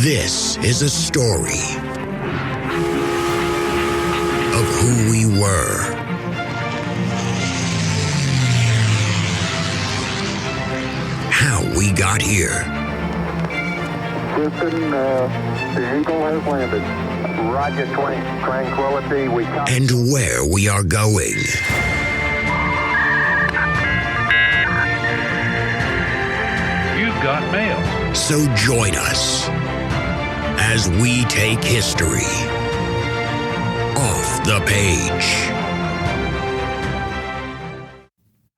This is a story of who we were, how we got here. Houston, the Eagle has landed. Roger, 20, Tranquility. And where we are going. You've got mail. So join us as we take history off the page.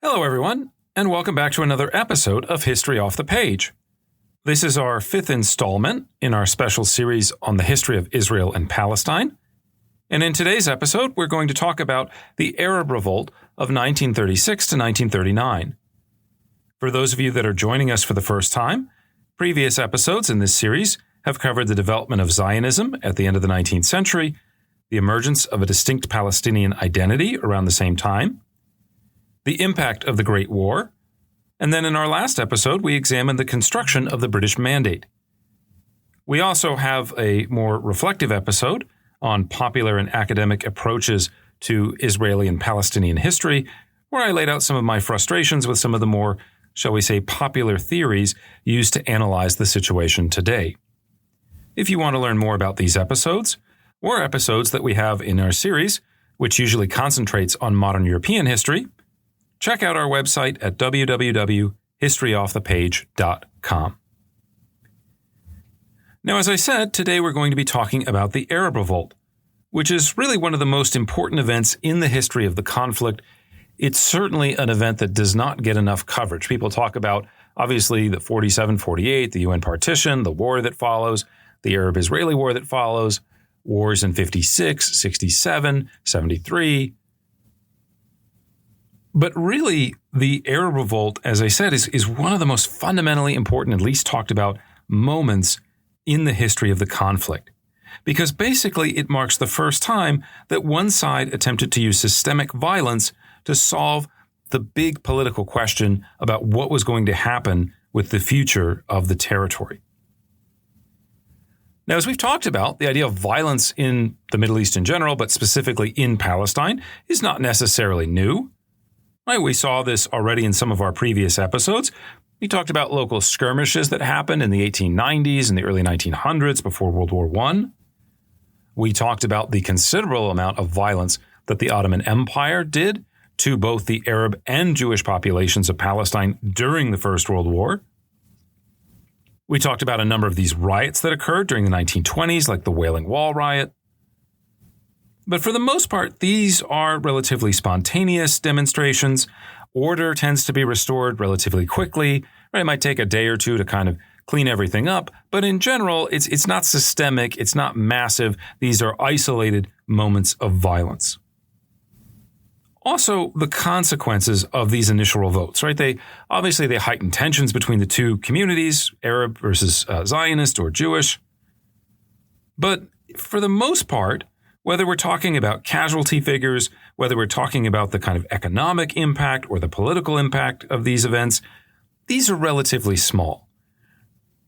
Hello, everyone, and welcome back to another episode of History Off the Page. This is our fifth installment in our special series on the history of Israel and Palestine. And in today's episode, we're going to talk about the Arab Revolt of 1936 to 1939. For those of you that are joining us for the first time, previous episodes in this series have covered the development of Zionism at the end of the 19th century, the emergence of a distinct Palestinian identity around the same time, the impact of the Great War, and then in our last episode, we examined the construction of the British Mandate. We also have a more reflective episode on popular and academic approaches to Israeli and Palestinian history, where I laid out some of my frustrations with some of the more, shall we say, popular theories used to analyze the situation today. If you want to learn more about these episodes, or episodes that we have in our series, which usually concentrates on modern European history, check out our website at www.historyoffthepage.com. Now, as I said, today we're going to be talking about the Arab Revolt, which is really one of the most important events in the history of the conflict. It's certainly an event that does not get enough coverage. People talk about, obviously, the 47-48, the UN partition, the war that follows, the Arab-Israeli war that follows, wars in 56, 67, 73. But really, the Arab Revolt, as I said, is one of the most fundamentally important and least talked about moments in the history of the conflict. Because basically, it marks the first time that one side attempted to use systemic violence to solve the big political question about what was going to happen with the future of the territory. Now, as we've talked about, the idea of violence in the Middle East in general, but specifically in Palestine, is not necessarily new. Right, we saw this already in some of our previous episodes. We talked about local skirmishes that happened in the 1890s and the early 1900s before World War I. We talked about the considerable amount of violence that the Ottoman Empire did to both the Arab and Jewish populations of Palestine during the First World War. We talked about a number of these riots that occurred during the 1920s, like the Wailing Wall riot. But for the most part, these are relatively spontaneous demonstrations. Order tends to be restored relatively quickly. Right? It might take a day or two to kind of clean everything up. But in general, it's not systemic. It's not massive. These are isolated moments of violence. Also, the consequences of these initial revolts, right? They heighten tensions between the two communities, Arab versus Zionist or Jewish. But for the most part, whether we're talking about casualty figures, whether we're talking about the kind of economic impact or the political impact of these events, these are relatively small.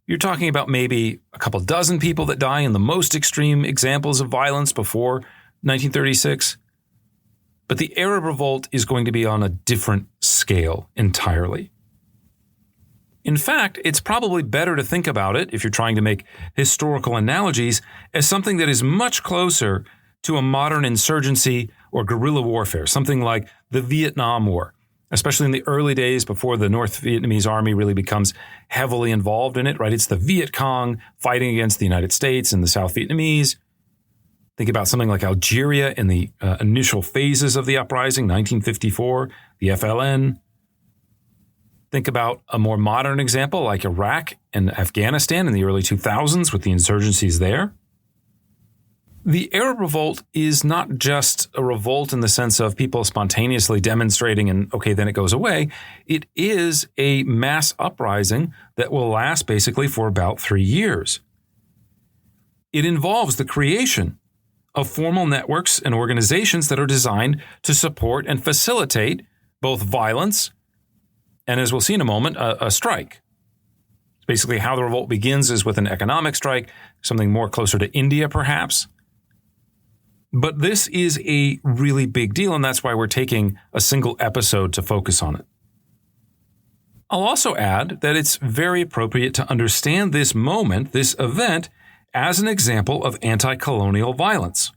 You're talking about maybe a couple dozen people that die in the most extreme examples of violence before 1936. But the Arab Revolt is going to be on a different scale entirely. In fact, it's probably better to think about it, if you're trying to make historical analogies, as something that is much closer to a modern insurgency or guerrilla warfare, something like the Vietnam War, especially in the early days before the North Vietnamese army really becomes heavily involved in it, right? It's the Viet Cong fighting against the United States and the South Vietnamese. Think about something like Algeria in the initial phases of the uprising, 1954, the FLN. Think about a more modern example like Iraq and Afghanistan in the early 2000s with the insurgencies there. The Arab Revolt is not just a revolt in the sense of people spontaneously demonstrating and, okay, then it goes away. It is a mass uprising that will last basically for about 3 years. It involves the creation of formal networks and organizations that are designed to support and facilitate both violence and, as we'll see in a moment, a strike. Basically, how the revolt begins is with an economic strike, something more closer to India, perhaps. But this is a really big deal, and that's why we're taking a single episode to focus on it. I'll also add that it's very appropriate to understand this moment, this event, as an example of anti-colonial violence.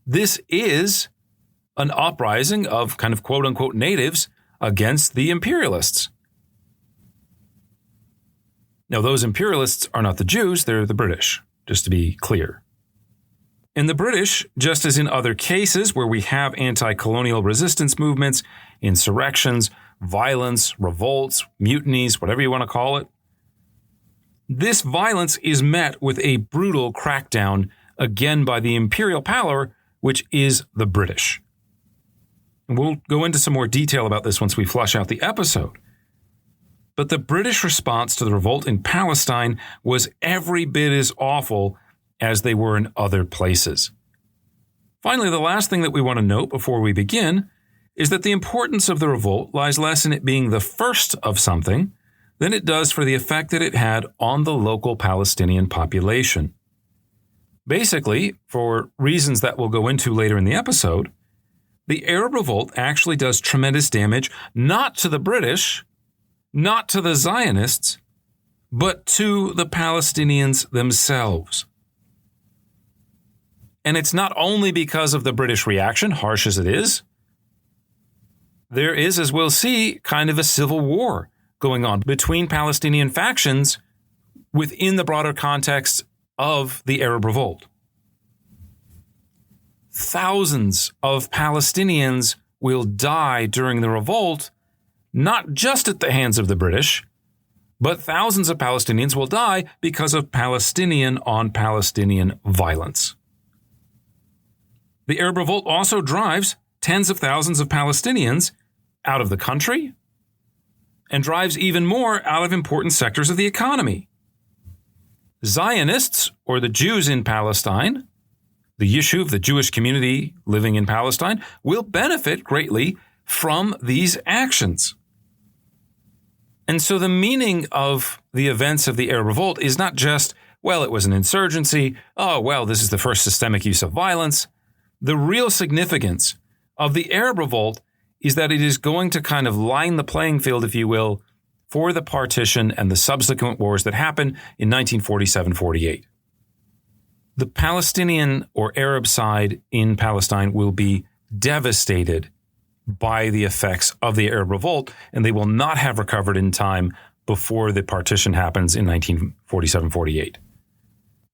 This is an uprising of kind of quote-unquote natives against the imperialists. Now, those imperialists are not the Jews, they're the British, just to be clear. And the British, just as in other cases where we have anti-colonial resistance movements, insurrections, violence, revolts, mutinies, whatever you want to call it, this violence is met with a brutal crackdown, again by the imperial power, which is the British. And we'll go into some more detail about this once we flush out the episode. But the British response to the revolt in Palestine was every bit as awful as they were in other places. Finally, the last thing that we want to note before we begin is that the importance of the revolt lies less in it being the first of something than it does for the effect that it had on the local Palestinian population. Basically, for reasons that we'll go into later in the episode, the Arab Revolt actually does tremendous damage not to the British, not to the Zionists, but to the Palestinians themselves. And it's not only because of the British reaction, harsh as it is. There is, as we'll see, kind of a civil war going on between Palestinian factions within the broader context of the Arab Revolt. Thousands of Palestinians will die during the revolt, not just at the hands of the British, but thousands of Palestinians will die because of Palestinian on Palestinian violence. The Arab Revolt also drives tens of thousands of Palestinians out of the country and drives even more out of important sectors of the economy. Zionists, or the Jews in Palestine, the Yishuv, the Jewish community living in Palestine, will benefit greatly from these actions. And so the meaning of the events of the Arab Revolt is not just, well, it was an insurgency, oh, well, this is the first systemic use of violence. The real significance of the Arab Revolt is that it is going to kind of line the playing field, if you will, for the partition and the subsequent wars that happened in 1947-48. The Palestinian or Arab side in Palestine will be devastated by the effects of the Arab Revolt, and they will not have recovered in time before the partition happens in 1947-48.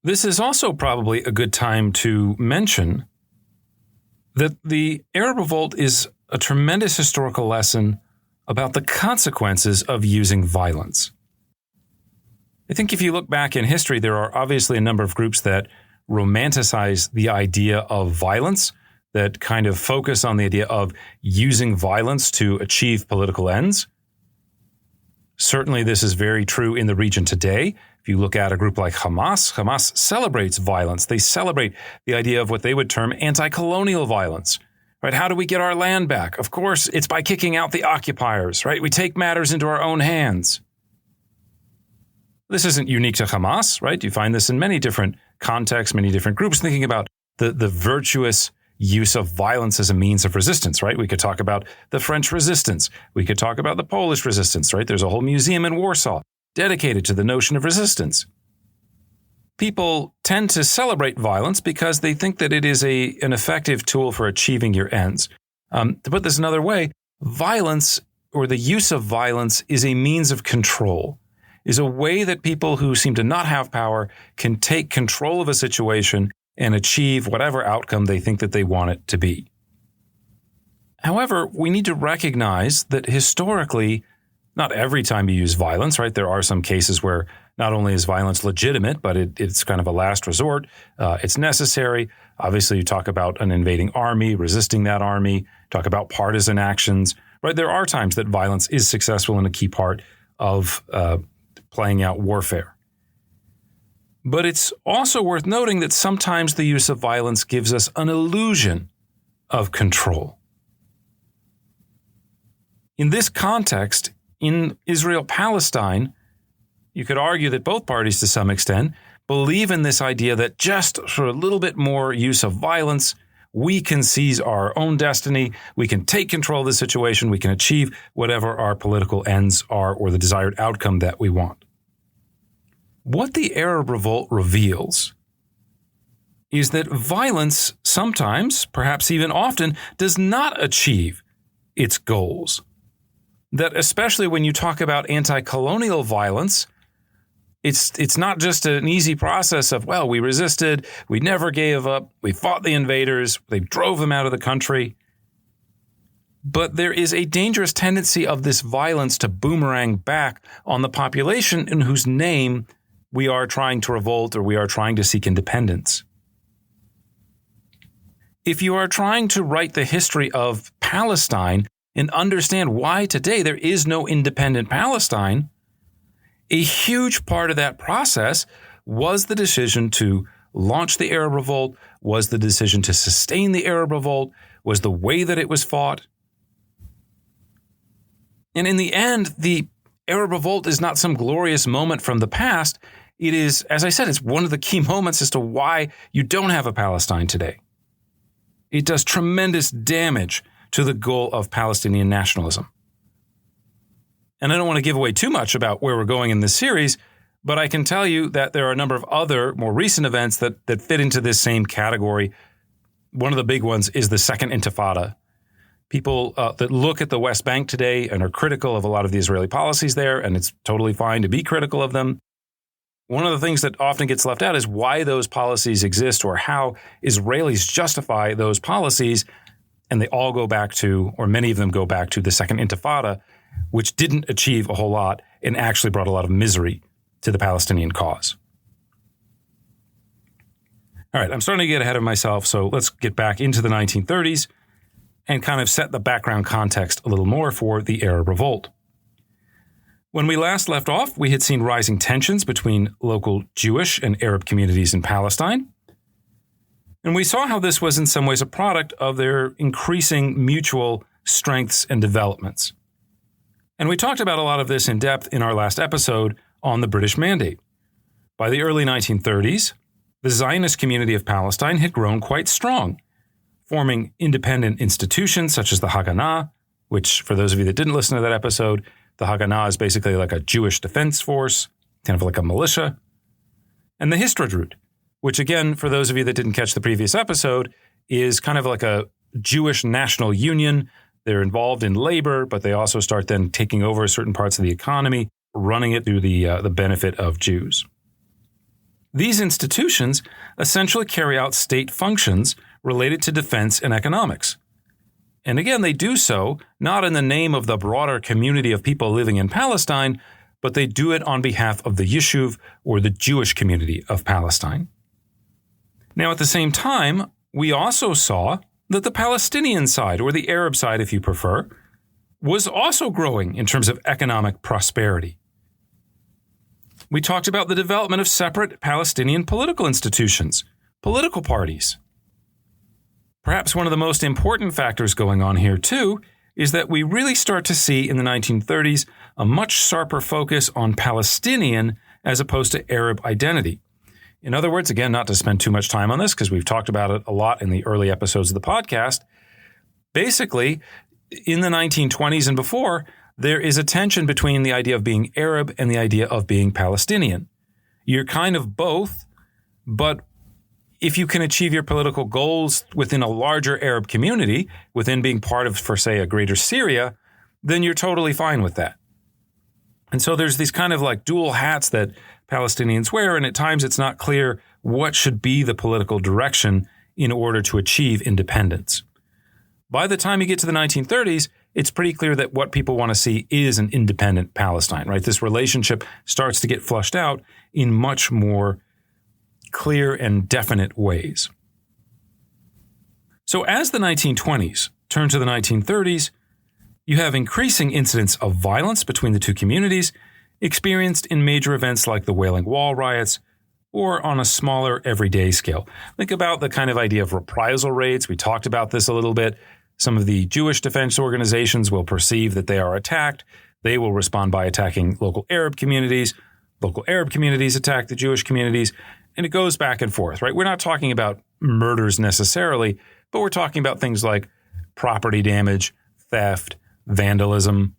This is also probably a good time to mention that the Arab Revolt is a tremendous historical lesson about the consequences of using violence. I think if you look back in history, there are obviously a number of groups that romanticize the idea of violence, that kind of focus on the idea of using violence to achieve political ends. Certainly, this is very true in the region today. If you look at a group like Hamas, Hamas celebrates violence. They celebrate the idea of what they would term anti-colonial violence. Right? How do we get our land back? Of course, it's by kicking out the occupiers, right? We take matters into our own hands. This isn't unique to Hamas, right? You find this in many different contexts, many different groups thinking about the virtuous use of violence as a means of resistance, right? We could talk about the French resistance. We could talk about the Polish resistance, right? There's a whole museum in Warsaw dedicated to the notion of resistance. People tend to celebrate violence because they think that it is an effective tool for achieving your ends. To put this another way, violence or the use of violence is a means of control, is a way that people who seem to not have power can take control of a situation and achieve whatever outcome they think that they want it to be. However, we need to recognize that historically, not every time you use violence, right? There are some cases where not only is violence legitimate, but it's kind of a last resort. It's necessary. Obviously, you talk about an invading army, resisting that army, talk about partisan actions, right? There are times that violence is successful and a key part of playing out warfare. But it's also worth noting that sometimes the use of violence gives us an illusion of control. In this context, in Israel-Palestine, you could argue that both parties, to some extent, believe in this idea that just for a little bit more use of violence, we can seize our own destiny, we can take control of the situation, we can achieve whatever our political ends are or the desired outcome that we want. What the Arab Revolt reveals is that violence sometimes, perhaps even often, does not achieve its goals. That especially when you talk about anti-colonial violence, it's not just an easy process of, well, we resisted, we never gave up, we fought the invaders, they drove them out of the country. But there is a dangerous tendency of this violence to boomerang back on the population in whose name we are trying to revolt or we are trying to seek independence. If you are trying to write the history of Palestine and understand why today there is no independent Palestine, a huge part of that process was the decision to launch the Arab Revolt, was the decision to sustain the Arab Revolt, was the way that it was fought. And in the end, the Arab Revolt is not some glorious moment from the past. It is, as I said, it's one of the key moments as to why you don't have a Palestine today. It does tremendous damage to the goal of Palestinian nationalism. And I don't want to give away too much about where we're going in this series, but I can tell you that there are a number of other more recent events that fit into this same category. One of the big ones is the Second Intifada. People that look at the West Bank today and are critical of a lot of the Israeli policies there, and it's totally fine to be critical of them. One of the things that often gets left out is why those policies exist or how Israelis justify those policies. And they all go back to, or many of them go back to, the Second Intifada, which didn't achieve a whole lot and actually brought a lot of misery to the Palestinian cause. All right, I'm starting to get ahead of myself, so let's get back into the 1930s and kind of set the background context a little more for the Arab Revolt. When we last left off, we had seen rising tensions between local Jewish and Arab communities in Palestine. And we saw how this was in some ways a product of their increasing mutual strengths and developments. And we talked about a lot of this in depth in our last episode on the British Mandate. By the early 1930s, the Zionist community of Palestine had grown quite strong, forming independent institutions such as the Haganah, which, for those of you that didn't listen to that episode, the Haganah is basically like a Jewish defense force, kind of like a militia, and the Histadrut, which again, for those of you that didn't catch the previous episode, is kind of like a Jewish national union. They're involved in labor, but they also start then taking over certain parts of the economy, running it through the benefit of Jews. These institutions essentially carry out state functions related to defense and economics. And again, they do so not in the name of the broader community of people living in Palestine, but they do it on behalf of the Yishuv, or the Jewish community of Palestine. Now, at the same time, we also saw that the Palestinian side, or the Arab side if you prefer, was also growing in terms of economic prosperity. We talked about the development of separate Palestinian political institutions, political parties. Perhaps one of the most important factors going on here, too, is that we really start to see in the 1930s a much sharper focus on Palestinian as opposed to Arab identity. In other words, again, not to spend too much time on this because we've talked about it a lot in the early episodes of the podcast. Basically, in the 1920s and before, there is a tension between the idea of being Arab and the idea of being Palestinian. You're kind of both, but if you can achieve your political goals within a larger Arab community, within being part of, for say, a greater Syria, then you're totally fine with that. And so there's these kind of like dual hats that Palestinians wear, and at times it's not clear what should be the political direction in order to achieve independence. By the time you get to the 1930s, it's pretty clear that what people want to see is an independent Palestine, right? This relationship starts to get flushed out in much more clear and definite ways. So as the 1920s turn to the 1930s, you have increasing incidents of violence between the two communities experienced in major events like the Wailing Wall riots or on a smaller everyday scale. Think about the kind of idea of reprisal raids. We talked about this a little bit. Some of the Jewish defense organizations will perceive that they are attacked. They will respond by attacking local Arab communities. Local Arab communities attack the Jewish communities, and it goes back and forth, right? We're not talking about murders necessarily, but we're talking about things like property damage, theft, vandalism.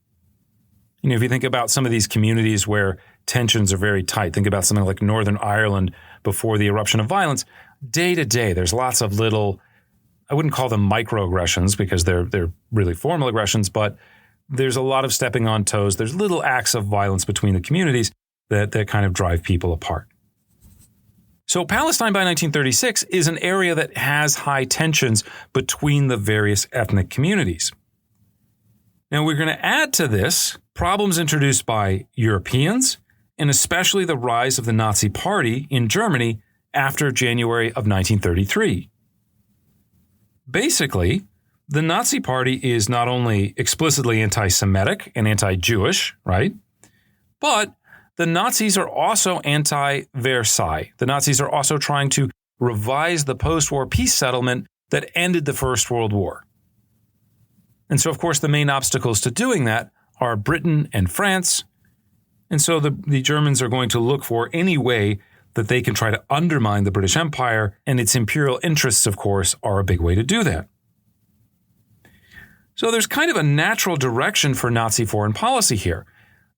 If you think about some of these communities where tensions are very tight, think about something like Northern Ireland before the eruption of violence. Day to day, there's lots of little, I wouldn't call them microaggressions because they're really formal aggressions, but there's a lot of stepping on toes. There's little acts of violence between the communities that kind of drive people apart. So Palestine by 1936 is an area that has high tensions between the various ethnic communities. Now, we're going to add to this problems introduced by Europeans, and especially the rise of the Nazi Party in Germany after January of 1933. Basically, the Nazi Party is not only explicitly anti-Semitic and anti-Jewish, right? But the Nazis are also anti-Versailles. The Nazis are also trying to revise the post-war peace settlement that ended the First World War. And so, of course, the main obstacles to doing that are Britain and France. And so the Germans are going to look for any way that they can try to undermine the British Empire, and its imperial interests, of course, are a big way to do that. So there's kind of a natural direction for Nazi foreign policy here.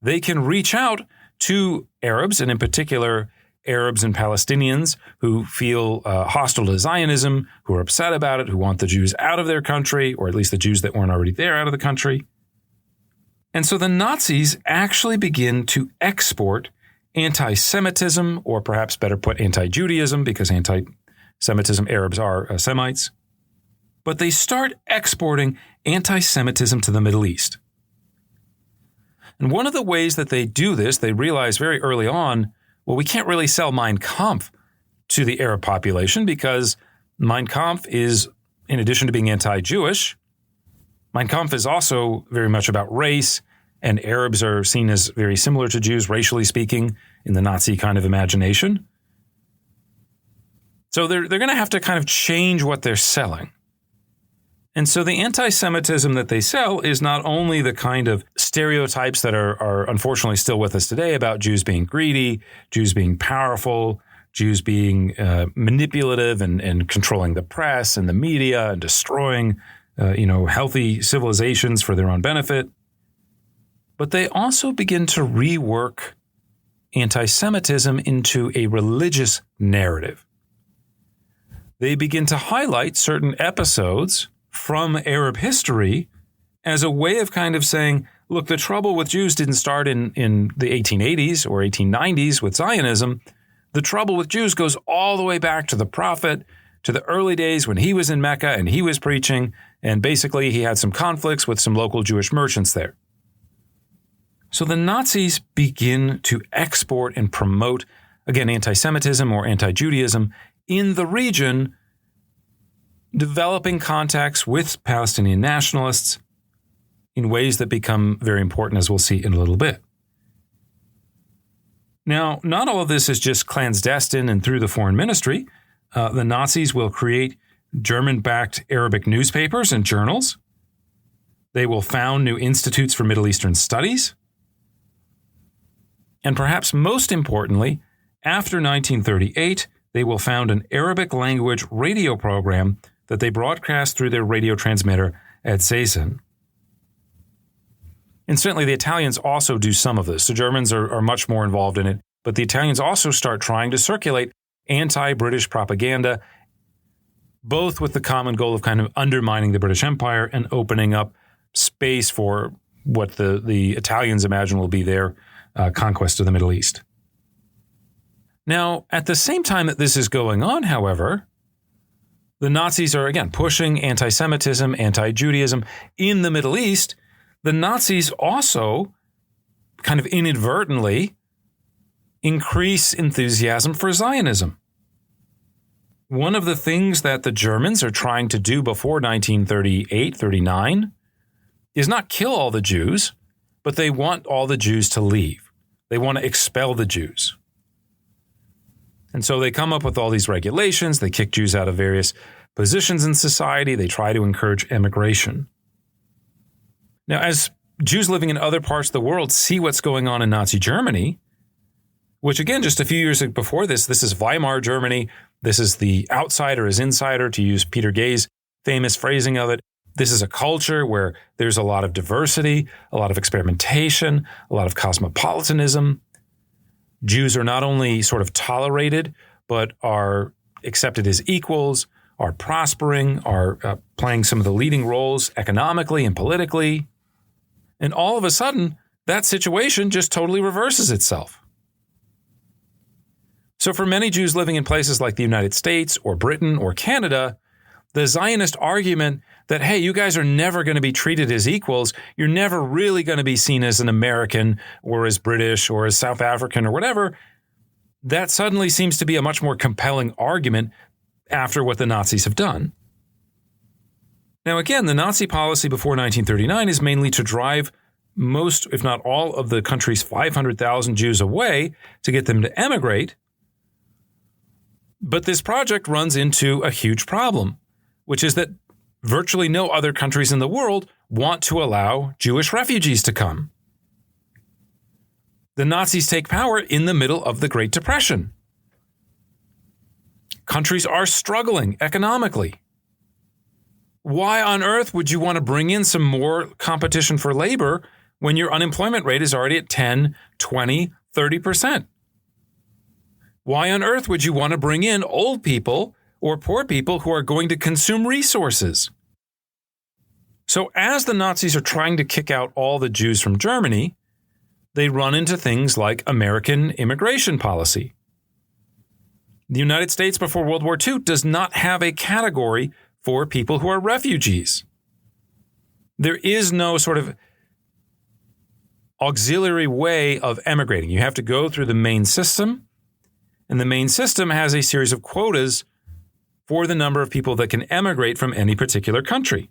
They can reach out to Arabs, and in particular, Arabs and Palestinians who feel hostile to Zionism, who are upset about it, who want the Jews out of their country, or at least the Jews that weren't already there out of the country. And so the Nazis actually begin to export anti-Semitism, or perhaps better put, anti-Judaism, because anti-Semitism, Arabs are Semites. But they start exporting anti-Semitism to the Middle East. And one of the ways that they do this, they realize very early on, well, we can't really sell Mein Kampf to the Arab population because Mein Kampf is, in addition to being anti-Jewish, Mein Kampf is also very much about race, and Arabs are seen as very similar to Jews, racially speaking, in the Nazi kind of imagination. So they're going to have to kind of change what they're selling. And so the anti-Semitism that they sell is not only the kind of stereotypes that are unfortunately still with us today about Jews being greedy, Jews being powerful, Jews being manipulative and controlling the press and the media and destroying healthy civilizations for their own benefit. But they also begin to rework anti-Semitism into a religious narrative. They begin to highlight certain episodes from Arab history as a way of kind of saying, look, the trouble with Jews didn't start in the 1880s or 1890s with Zionism. The trouble with Jews goes all the way back to the prophet, to the early days when he was in Mecca and he was preaching, and basically he had some conflicts with some local Jewish merchants there. So the Nazis begin to export and promote, again, anti-Semitism or anti-Judaism in the region, developing contacts with Palestinian nationalists in ways that become very important, as we'll see in a little bit. Now, not all of this is just clandestine and through the foreign ministry. The Nazis will create German-backed Arabic newspapers and journals. They will found new institutes for Middle Eastern studies. And perhaps most importantly, after 1938, they will found an Arabic language radio program that they broadcast through their radio transmitter at Seisen. Incidentally, the Italians also do some of this. The Germans are much more involved in it, but the Italians also start trying to circulate anti-British propaganda, both with the common goal of kind of undermining the British Empire and opening up space for what the Italians imagine will be their conquest of the Middle East. Now, at the same time that this is going on, however, the Nazis are, again, pushing anti-Semitism, anti-Judaism in the Middle East. The Nazis also kind of inadvertently increase enthusiasm for Zionism. One of the things that the Germans are trying to do before 1938-39 is not kill all the Jews, but they want all the Jews to leave. They want to expel the Jews. And so they come up with all these regulations. They kick Jews out of various positions in society. They try to encourage immigration. Now, as Jews living in other parts of the world see what's going on in Nazi Germany, which again, just a few years before this is Weimar Germany. This is the outsider as insider, to use Peter Gay's famous phrasing of it. This is a culture where there's a lot of diversity, a lot of experimentation, a lot of cosmopolitanism. Jews are not only sort of tolerated, but are accepted as equals, are prospering, are playing some of the leading roles economically and politically. And all of a sudden, that situation just totally reverses itself. So for many Jews living in places like the United States or Britain or Canada, the Zionist argument that, hey, you guys are never going to be treated as equals, you're never really going to be seen as an American or as British or as South African or whatever, that suddenly seems to be a much more compelling argument after what the Nazis have done. Now, again, the Nazi policy before 1939 is mainly to drive most, if not all, of the country's 500,000 Jews away to get them to emigrate. But this project runs into a huge problem, which is that virtually no other countries in the world want to allow Jewish refugees to come. The Nazis take power in the middle of the Great Depression. Countries are struggling economically. Why on earth would you want to bring in some more competition for labor when your unemployment rate is already at 10, 20, 30%? Why on earth would you want to bring in old people or poor people who are going to consume resources? So as the Nazis are trying to kick out all the Jews from Germany, they run into things like American immigration policy. The United States before World War II does not have a category for people who are refugees. There is no sort of auxiliary way of emigrating. You have to go through the main system, and the main system has a series of quotas for the number of people that can emigrate from any particular country.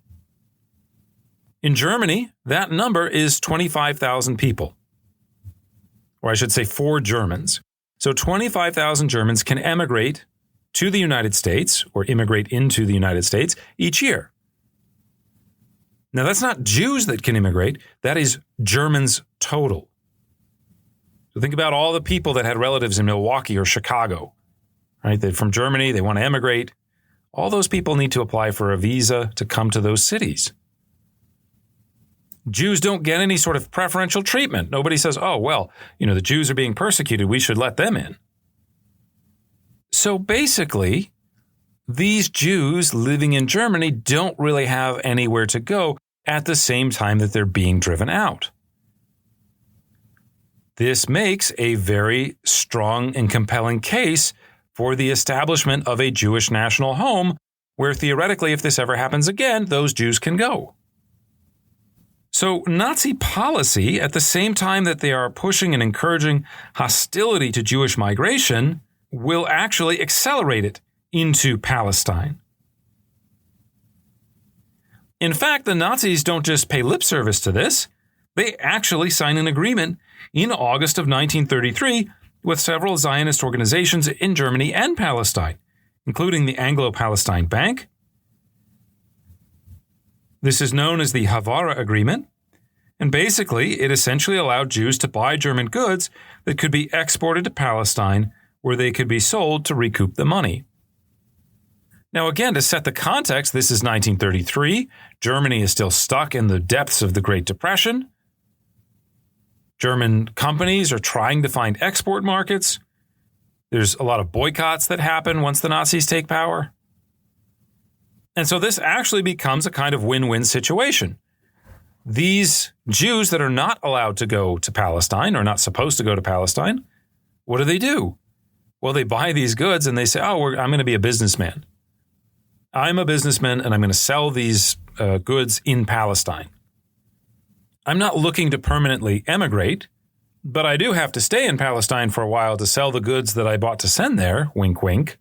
In Germany, that number is 25,000 people. Or I should say 4 Germans. So 25,000 Germans can emigrate to the United States or immigrate into the United States each year. Now, that's not Jews that can immigrate. That is Germans total. So think about all the people that had relatives in Milwaukee or Chicago, right? They're from Germany. They want to emigrate. All those people need to apply for a visa to come to those cities. Jews don't get any sort of preferential treatment. Nobody says, oh, well, the Jews are being persecuted. We should let them in. So basically, these Jews living in Germany don't really have anywhere to go at the same time that they're being driven out. This makes a very strong and compelling case for the establishment of a Jewish national home where theoretically, if this ever happens again, those Jews can go. So Nazi policy, at the same time that they are pushing and encouraging hostility to Jewish migration, will actually accelerate it into Palestine. In fact, the Nazis don't just pay lip service to this. They actually sign an agreement in August of 1933 with several Zionist organizations in Germany and Palestine, including the Anglo-Palestine Bank. This is known as the Havara Agreement, and basically it essentially allowed Jews to buy German goods that could be exported to Palestine where they could be sold to recoup the money. Now again, to set the context, this is 1933. Germany is still stuck in the depths of the Great Depression. German companies are trying to find export markets. There's a lot of boycotts that happen once the Nazis take power. And so this actually becomes a kind of win-win situation. These Jews that are not allowed to go to Palestine, or not supposed to go to Palestine, what do? Well, they buy these goods and they say, I'm going to be a businessman. I'm a businessman and I'm going to sell these goods in Palestine. I'm not looking to permanently emigrate, but I do have to stay in Palestine for a while to sell the goods that I bought to send there, wink, wink.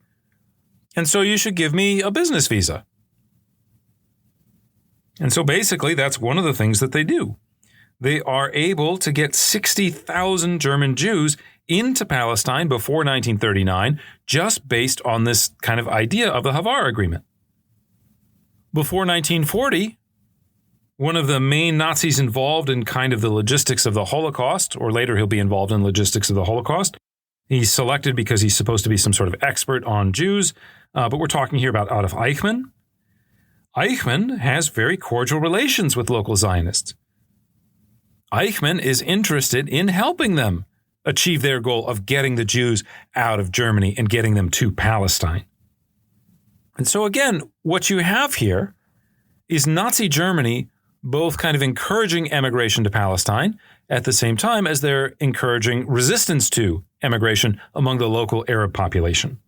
And so you should give me a business visa. And so basically, that's one of the things that they do. They are able to get 60,000 German Jews into Palestine before 1939, just based on this kind of idea of the Havara Agreement. Before 1940, one of the main Nazis involved in kind of the logistics of the Holocaust, or later he'll be involved in logistics of the Holocaust, He's selected because he's supposed to be some sort of expert on Jews, but we're talking here about Adolf Eichmann. Eichmann has very cordial relations with local Zionists. Eichmann is interested in helping them achieve their goal of getting the Jews out of Germany and getting them to Palestine. And so again, what you have here is Nazi Germany both kind of encouraging emigration to Palestine at the same time as they're encouraging resistance to emigration among the local Arab population.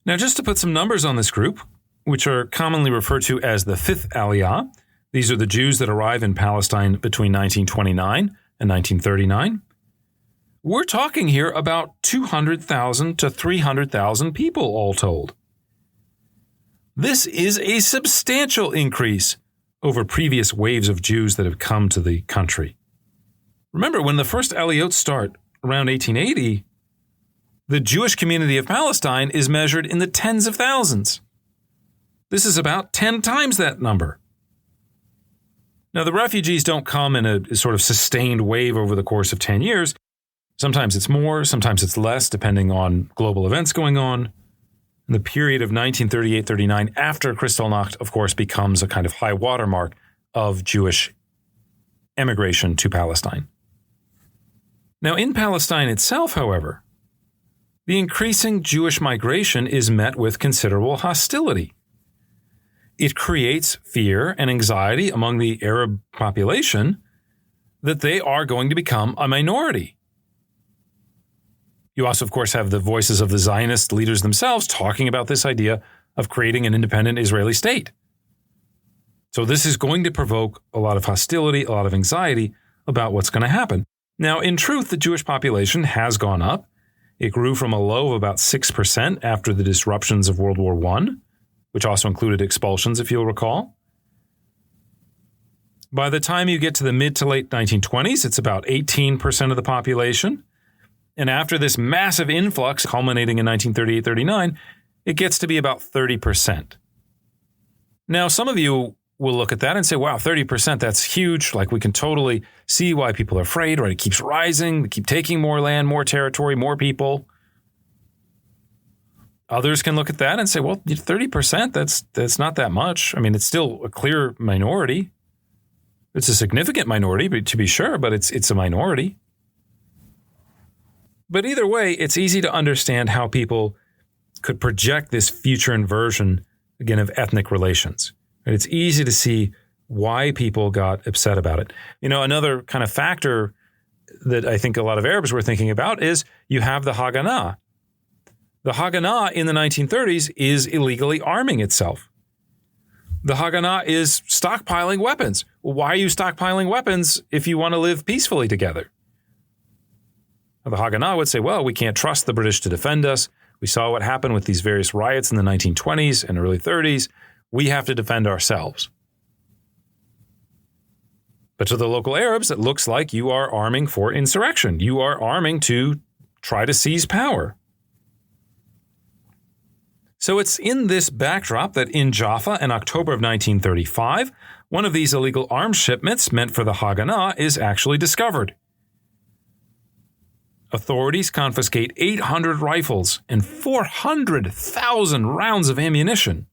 Now, just to put some numbers on this group, which are commonly referred to as the Fifth Aliyah, these are the Jews that arrive in Palestine between 1929 and 1939. We're talking here about 200,000 to 300,000 people all told. This is a substantial increase over previous waves of Jews that have come to the country. Remember, when the first Aliyot start around 1880, the Jewish community of Palestine is measured in the tens of thousands. This is about 10 times that number. Now, the refugees don't come in a sort of sustained wave over the course of 10 years. Sometimes it's more, sometimes it's less, depending on global events going on. The period of 1938-39 after Kristallnacht, of course, becomes a kind of high watermark of Jewish emigration to Palestine. Now, in Palestine itself, however, the increasing Jewish migration is met with considerable hostility. It creates fear and anxiety among the Arab population that they are going to become a minority. You also, of course, have the voices of the Zionist leaders themselves talking about this idea of creating an independent Israeli state. So this is going to provoke a lot of hostility, a lot of anxiety about what's going to happen. Now, in truth, the Jewish population has gone up. It grew from a low of about 6% after the disruptions of World War I, which also included expulsions, if you'll recall. By the time you get to the mid to late 1920s, it's about 18% of the population. And after this massive influx culminating in 1938-39, it gets to be about 30%. Now, some of you will look at that and say, wow, 30%, that's huge. Like, we can totally see why people are afraid, right? It keeps rising. They keep taking more land, more territory, more people. Others can look at that and say, well, 30%, that's not that much. I mean, it's still a clear minority. It's a significant minority, to be sure, but it's a minority. But either way, it's easy to understand how people could project this future inversion, again, of ethnic relations. And it's easy to see why people got upset about it. You know, another kind of factor that I think a lot of Arabs were thinking about is you have the Haganah. The Haganah in the 1930s is illegally arming itself. The Haganah is stockpiling weapons. Well, why are you stockpiling weapons if you want to live peacefully together? The Haganah would say, well, we can't trust the British to defend us. We saw what happened with these various riots in the 1920s and early 30s. We have to defend ourselves. But to the local Arabs, it looks like you are arming for insurrection. You are arming to try to seize power. So it's in this backdrop that in Jaffa in October of 1935, one of these illegal arms shipments meant for the Haganah is actually discovered. Authorities confiscate 800 rifles and 400,000 rounds of ammunition.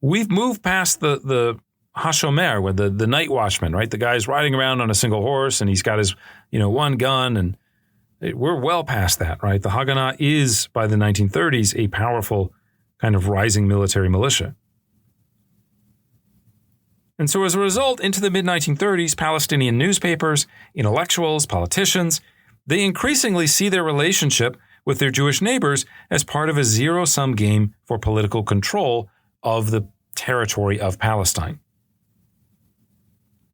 We've moved past the Hashomer, where the night watchman, right? The guy's riding around on a single horse and he's got his, one gun, and we're well past that, right? The Haganah is, by the 1930s, a powerful kind of rising military militia. And so as a result, into the mid-1930s, Palestinian newspapers, intellectuals, politicians, they increasingly see their relationship with their Jewish neighbors as part of a zero-sum game for political control of the territory of Palestine.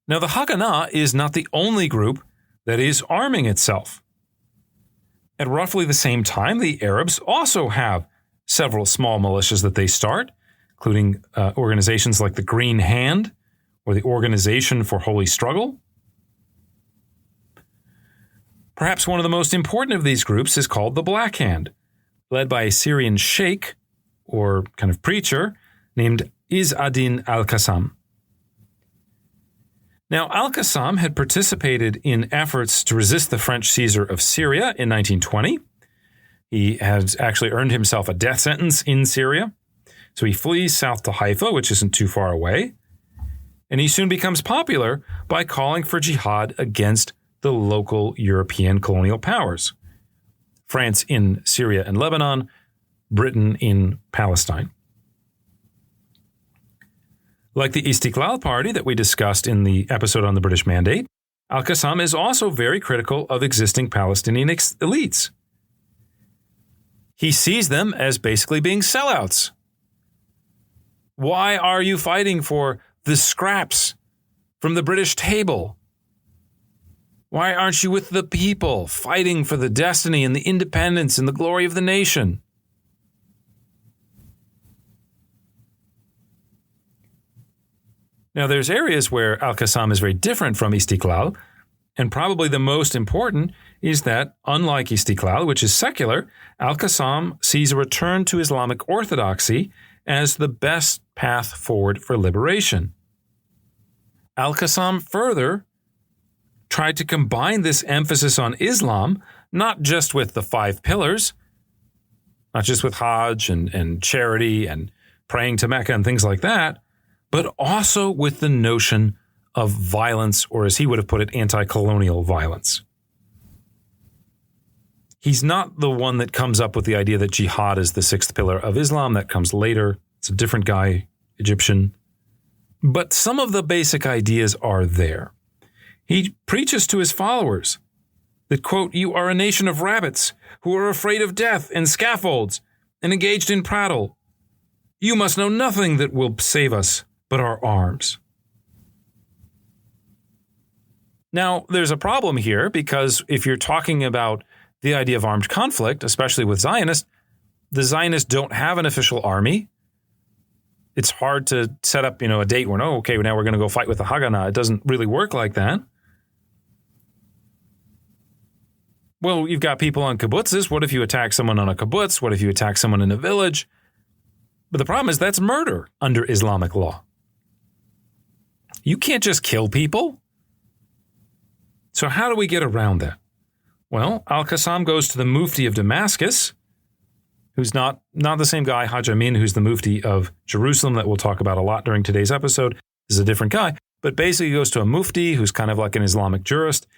Now, the Haganah is not the only group that is arming itself. At roughly the same time, the Arabs also have several small militias that they start, including organizations like the Green Hand or the Organization for Holy Struggle. Perhaps one of the most important of these groups is called the Black Hand, led by a Syrian sheikh, or kind of preacher, named Izz ad-Din al-Qassam. Now, al-Qassam had participated in efforts to resist the French seizure of Syria in 1920. He had actually earned himself a death sentence in Syria. So he flees south to Haifa, which isn't too far away. And he soon becomes popular by calling for jihad against the local European colonial powers. France in Syria and Lebanon, Britain in Palestine. Like the Istiqlal Party that we discussed in the episode on the British Mandate, al-Qassam is also very critical of existing Palestinian elites. He sees them as basically being sellouts. Why are you fighting for the scraps from the British table? Why aren't you with the people fighting for the destiny and the independence and the glory of the nation? Now, there's areas where al-Qassam is very different from Istiqlal, and probably the most important is that, unlike Istiqlal, which is secular, al-Qassam sees a return to Islamic orthodoxy as the best path forward for liberation. Al-Qassam further tried to combine this emphasis on Islam, not just with the 5 pillars, not just with Hajj and charity and praying to Mecca and things like that, but also with the notion of violence, or as he would have put it, anti-colonial violence. He's not the one that comes up with the idea that jihad is the 6th pillar of Islam. That comes later. It's a different guy, Egyptian. But some of the basic ideas are there. He preaches to his followers that, quote, "You are a nation of rabbits who are afraid of death and scaffolds and engaged in prattle. You must know nothing that will save us but our arms." Now, there's a problem here because if you're talking about the idea of armed conflict, especially with Zionists, the Zionists don't have an official army. It's hard to set up, a date where, now we're going to go fight with the Haganah. It doesn't really work like that. Well, you've got people on kibbutzes. What if you attack someone on a kibbutz? What if you attack someone in a village? But the problem is that's murder under Islamic law. You can't just kill people. So how do we get around that? Well, al-Qassam goes to the Mufti of Damascus, who's not the same guy, Haj Amin, who's the Mufti of Jerusalem that we'll talk about a lot during today's episode. This is a different guy, but basically he goes to a Mufti who's kind of like an Islamic jurist,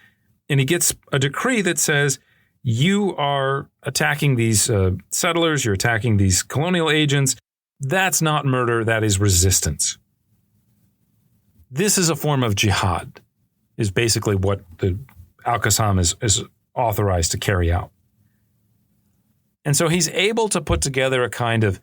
and he gets a decree that says, you are attacking these settlers, you're attacking these colonial agents. That's not murder, that is resistance. This is a form of jihad, is basically what the al-Qassam is authorized to carry out. And so he's able to put together a kind of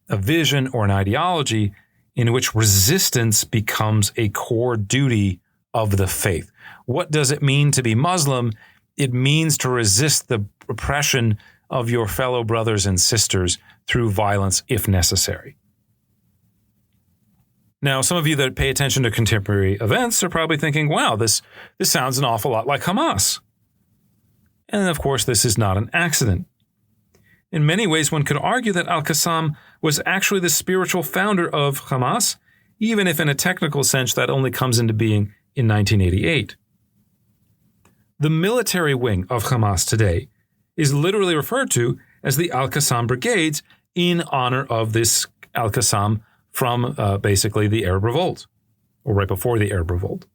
a vision or an ideology in which resistance becomes a core duty of the faith. What does it mean to be Muslim? It means to resist the oppression of your fellow brothers and sisters through violence if necessary. Now, some of you that pay attention to contemporary events are probably thinking, wow, this sounds an awful lot like Hamas. And of course, this is not an accident. In many ways, one could argue that al-Qassam was actually the spiritual founder of Hamas, even if in a technical sense that only comes into being in 1988. The military wing of Hamas today is literally referred to as the al-Qassam Brigades in honor of this al-Qassam from basically the Arab Revolt, or right before the Arab Revolt.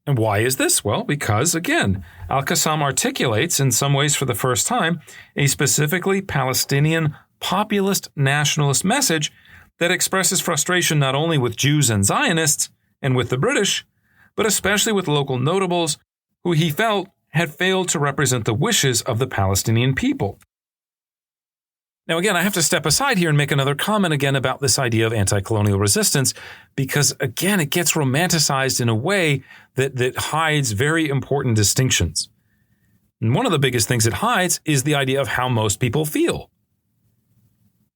And why is this? Well, because, again, al-Qassam articulates, in some ways for the first time, a specifically Palestinian populist nationalist message that expresses frustration not only with Jews and Zionists and with the British, but especially with local notables who he felt had failed to represent the wishes of the Palestinian people. Now, again, I have to step aside here and make another comment again about this idea of anti-colonial resistance, because, again, it gets romanticized in a way that hides very important distinctions. And one of the biggest things it hides is the idea of how most people feel.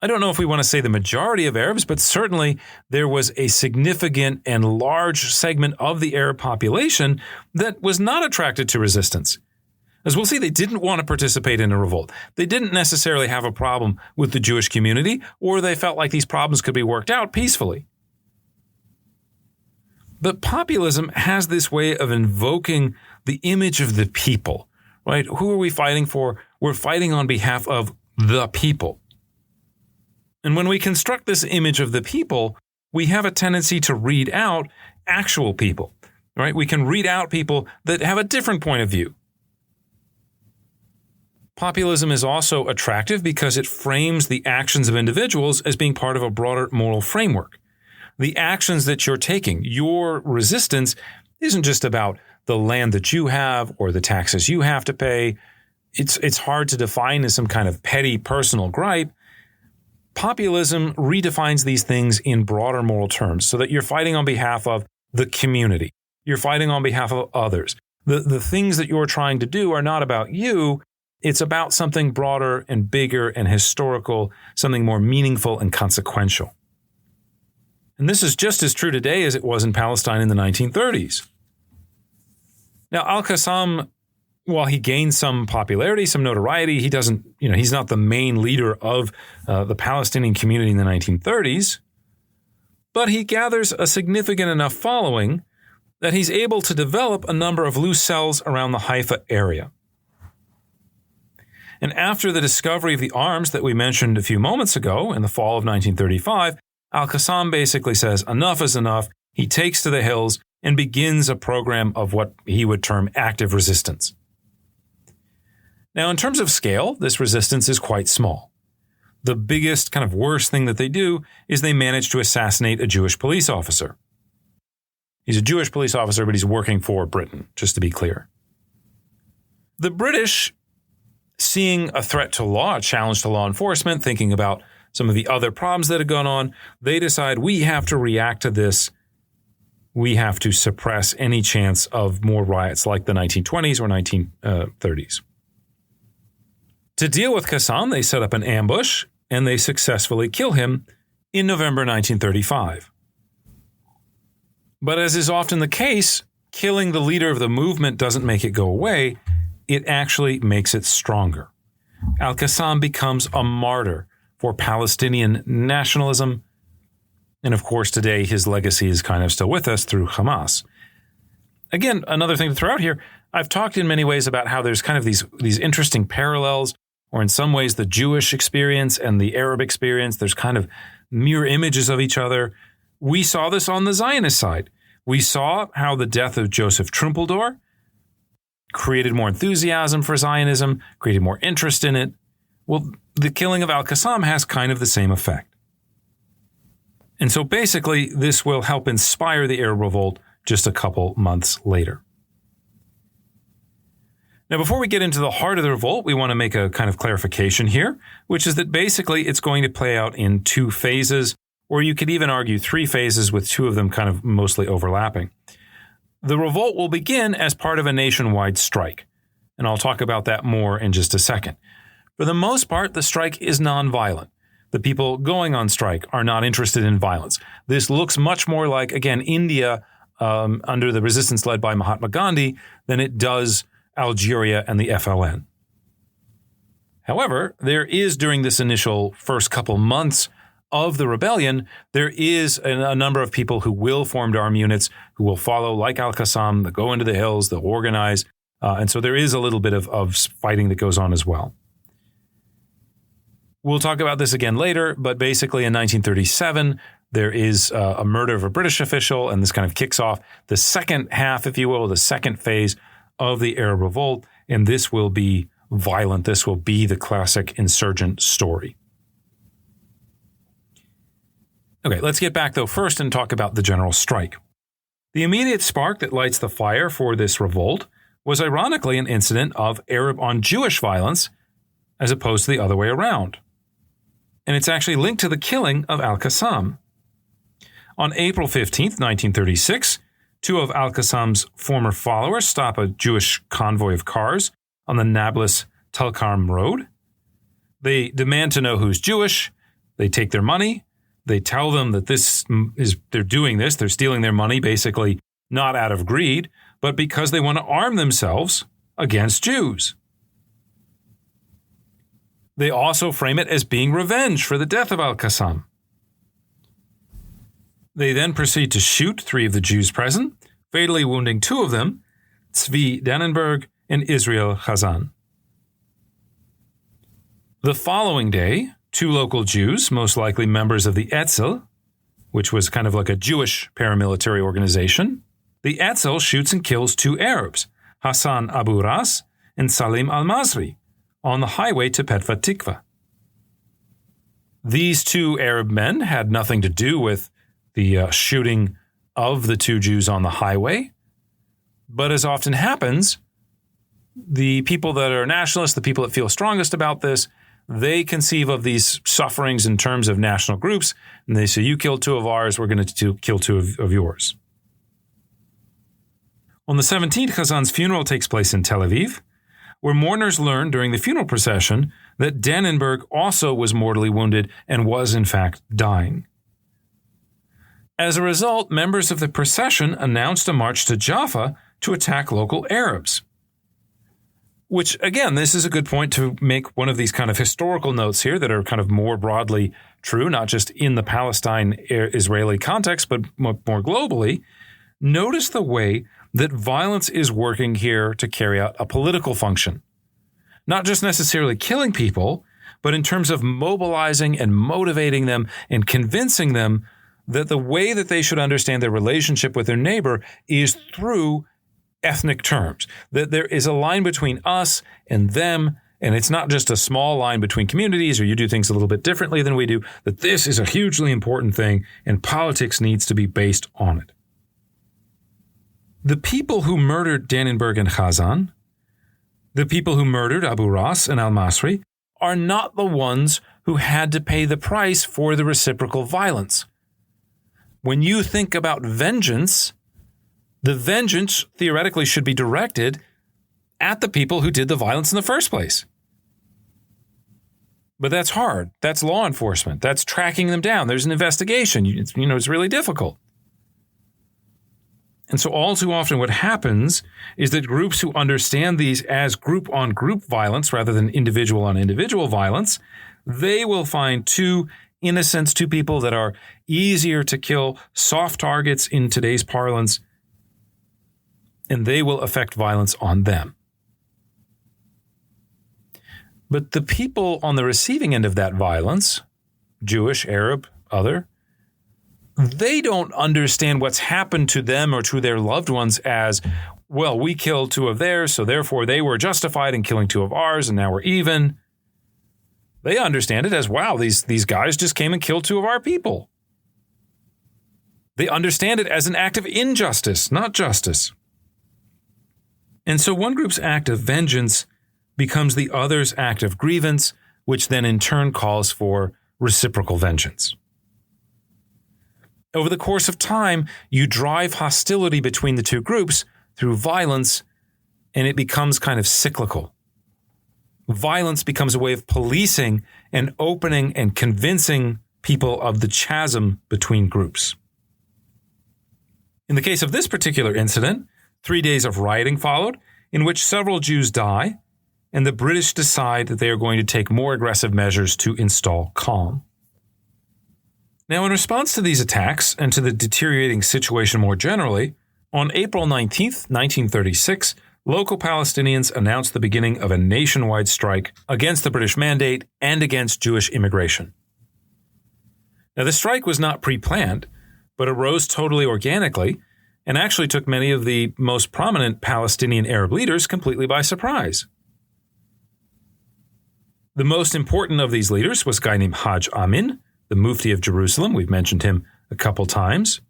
I don't know if we want to say the majority of Arabs, but certainly there was a significant and large segment of the Arab population that was not attracted to resistance. As we'll see, they didn't want to participate in a revolt. They didn't necessarily have a problem with the Jewish community, or they felt like these problems could be worked out peacefully. But populism has this way of invoking the image of the people, right? Who are we fighting for? We're fighting on behalf of the people. And when we construct this image of the people, we have a tendency to read out actual people, right? We can read out people that have a different point of view. Populism is also attractive because it frames the actions of individuals as being part of a broader moral framework. The actions that you're taking, your resistance, isn't just about the land that you have or the taxes you have to pay. It's hard to define as some kind of petty personal gripe. Populism redefines these things in broader moral terms so that you're fighting on behalf of the community. You're fighting on behalf of others. The things that you're trying to do are not about you. It's about something broader and bigger and historical, something more meaningful and consequential. And this is just as true today as it was in Palestine in the 1930s. Now, al-Qassam, while he gained some popularity, some notoriety, he's not the main leader of the Palestinian community in the 1930s, but he gathers a significant enough following that he's able to develop a number of loose cells around the Haifa area. And after the discovery of the arms that we mentioned a few moments ago in the fall of 1935, al-Qassam basically says enough is enough. He takes to the hills and begins a program of what he would term active resistance. Now, in terms of scale, this resistance is quite small. The biggest, kind of worst thing that they do is they manage to assassinate a Jewish police officer. He's a Jewish police officer, but he's working for Britain, just to be clear. The British, seeing a threat to law, a challenge to law enforcement, thinking about some of the other problems that have gone on, they decide we have to react to this. We have to suppress any chance of more riots like the 1920s or 1930s. To deal with Qassam, they set up an ambush and they successfully kill him in November 1935. But as is often the case, killing the leader of the movement doesn't make it go away. It actually makes it stronger. Al-Qassam becomes a martyr for Palestinian nationalism. And of course, today his legacy is kind of still with us through Hamas. Again, another thing to throw out here, I've talked in many ways about how there's kind of these interesting parallels, or in some ways the Jewish experience and the Arab experience, there's kind of mirror images of each other. We saw this on the Zionist side. We saw how the death of Joseph Trumpeldor created more enthusiasm for Zionism, created more interest in it. Well, the killing of al-Qassam has kind of the same effect. And so basically, this will help inspire the Arab Revolt just a couple months later. Now, before we get into the heart of the revolt, we want to make a kind of clarification here, which is that basically it's going to play out in two phases, or you could even argue three phases with two of them kind of mostly overlapping. The revolt will begin as part of a nationwide strike, and I'll talk about that more in just a second. For the most part, the strike is nonviolent. The people going on strike are not interested in violence. This looks much more like, again, India under the resistance led by Mahatma Gandhi than it does Algeria and the FLN. However, there is, during this initial first couple months of the rebellion, there is a number of people who will form armed units, who will follow like al-Qassam, that go into the hills, they'll organize. And so there is a little bit of fighting that goes on as well. We'll talk about this again later, but basically in 1937, there is a murder of a British official, and this kind of kicks off the second half, if you will, the second phase of the Arab Revolt, and this will be violent. This will be the classic insurgent story. Okay, let's get back, though, first and talk about the general strike. The immediate spark that lights the fire for this revolt was ironically an incident of Arab on Jewish violence as opposed to the other way around. And it's actually linked to the killing of al-Qassam. On April 15th, 1936, two of al-Qassam's former followers stop a Jewish convoy of cars on the Nablus-Tulkarm Road. They demand to know who's Jewish. They take their money. They tell them that they're doing this, they're stealing their money, basically not out of greed, but because they want to arm themselves against Jews. They also frame it as being revenge for the death of al-Qassam. They then proceed to shoot 3 of the Jews present, fatally wounding 2 of them, Tzvi Dannenberg and Israel Chazan. The following day, 2 local Jews, most likely members of the Etzel, which was kind of like a Jewish paramilitary organization, the Etzel shoots and kills 2 Arabs, Hassan Abu Ras and Salim al-Masri, on the highway to Petah Tikva. These 2 Arab men had nothing to do with the shooting of the 2 Jews on the highway, but as often happens, the people that are nationalists, the people that feel strongest about this, they conceive of these sufferings in terms of national groups, and they say, you killed 2 of ours, we're going to kill 2 of yours. On the 17th, Chazan's funeral takes place in Tel Aviv, where mourners learn during the funeral procession that Dannenberg also was mortally wounded and was, in fact, dying. As a result, members of the procession announced a march to Jaffa to attack local Arabs. Which, again, this is a good point to make one of these kind of historical notes here that are kind of more broadly true, not just in the Palestine-Israeli context, but more globally. Notice the way that violence is working here to carry out a political function. Not just necessarily killing people, but in terms of mobilizing and motivating them and convincing them that the way that they should understand their relationship with their neighbor is through ethnic terms, that there is a line between us and them, and it's not just a small line between communities or you do things a little bit differently than we do, that this is a hugely important thing and politics needs to be based on it. The people who murdered Dannenberg and Chazan, the people who murdered Abu Ras and al-Masri, are not the ones who had to pay the price for the reciprocal violence. When you think about vengeance, the vengeance theoretically should be directed at the people who did the violence in the first place. But that's hard. That's law enforcement. That's tracking them down. There's an investigation. It's really difficult. And so all too often what happens is that groups who understand these as group-on-group violence rather than individual-on-individual violence, they will find 2 innocents, 2 people that are easier to kill, soft targets in today's parlance, and they will affect violence on them. But the people on the receiving end of that violence, Jewish, Arab, other, they don't understand what's happened to them or to their loved ones as, well, we killed 2 of theirs, so therefore they were justified in killing 2 of ours, and now we're even. They understand it as, wow, these guys just came and killed 2 of our people. They understand it as an act of injustice, not justice. And so one group's act of vengeance becomes the other's act of grievance, which then in turn calls for reciprocal vengeance. Over the course of time, you drive hostility between the 2 groups through violence, and it becomes kind of cyclical. Violence becomes a way of policing and opening and convincing people of the chasm between groups. In the case of this particular incident, 3 days of rioting followed, in which several Jews die, and the British decide that they are going to take more aggressive measures to install calm. Now, in response to these attacks and to the deteriorating situation more generally, on April 19th, 1936, local Palestinians announced the beginning of a nationwide strike against the British mandate and against Jewish immigration. Now, the strike was not pre-planned, but arose totally organically and actually took many of the most prominent Palestinian Arab leaders completely by surprise. The most important of these leaders was a guy named Haj Amin, the Mufti of Jerusalem. We've mentioned him a couple times.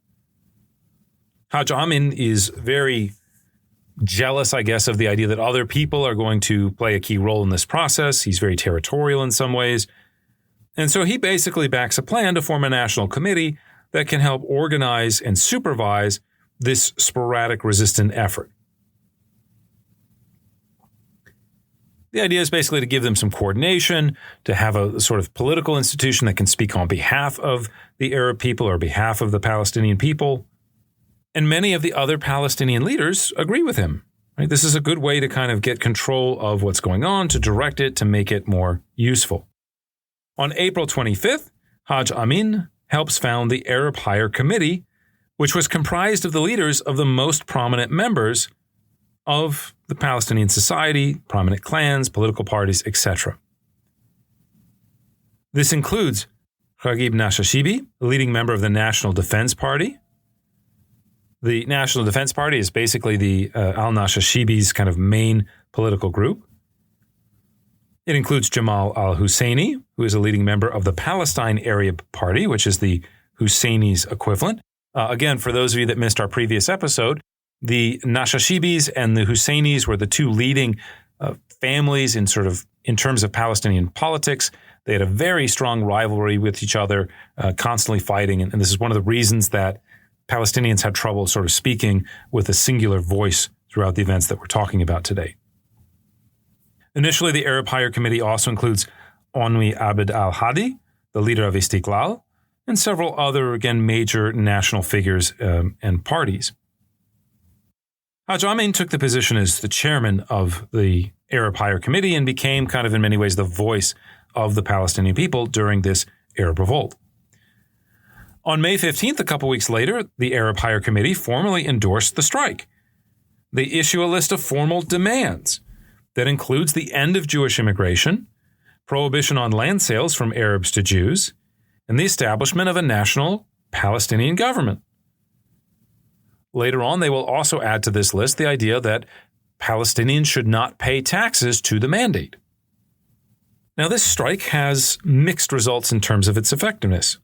Haj Amin is very jealous, I guess, of the idea that other people are going to play a key role in this process. He's very territorial in some ways. And so he basically backs a plan to form a national committee that can help organize and supervise this sporadic resistant effort. The idea is basically to give them some coordination, to have a sort of political institution that can speak on behalf of the Arab people or behalf of the Palestinian people. And many of the other Palestinian leaders agree with him. Right? This is a good way to kind of get control of what's going on, to direct it, to make it more useful. On April 25th, Haj Amin helps found the Arab Higher Committee, which was comprised of the leaders of the most prominent members of the Palestinian society, prominent clans, political parties, etc. This includes Khagib Nashashibi, the leading member of the National Defense Party. The National Defense Party is basically the al-Nashashibi's kind of main political group. It includes Jamal al-Husseini, who is a leading member of the Palestine Arab Party, which is the Husseini's equivalent. Again, for those of you that missed our previous episode, the Nashashibis and the Husseinis were the two leading families in terms of Palestinian politics. They had a very strong rivalry with each other, constantly fighting. And this is one of the reasons that Palestinians had trouble sort of speaking with a singular voice throughout the events that we're talking about today. Initially, the Arab Higher Committee also includes Onwi Abd al-Hadi, the leader of Istiqlal, and several other, again, major national figures and parties. Haj Amin took the position as the chairman of the Arab Higher Committee and became kind of in many ways the voice of the Palestinian people during this Arab Revolt. On May 15th, a couple weeks later, the Arab Higher Committee formally endorsed the strike. They issue a list of formal demands that includes the end of Jewish immigration, prohibition on land sales from Arabs to Jews, and the establishment of a national Palestinian government. Later on, they will also add to this list the idea that Palestinians should not pay taxes to the mandate. Now, this strike has mixed results in terms of its effectiveness.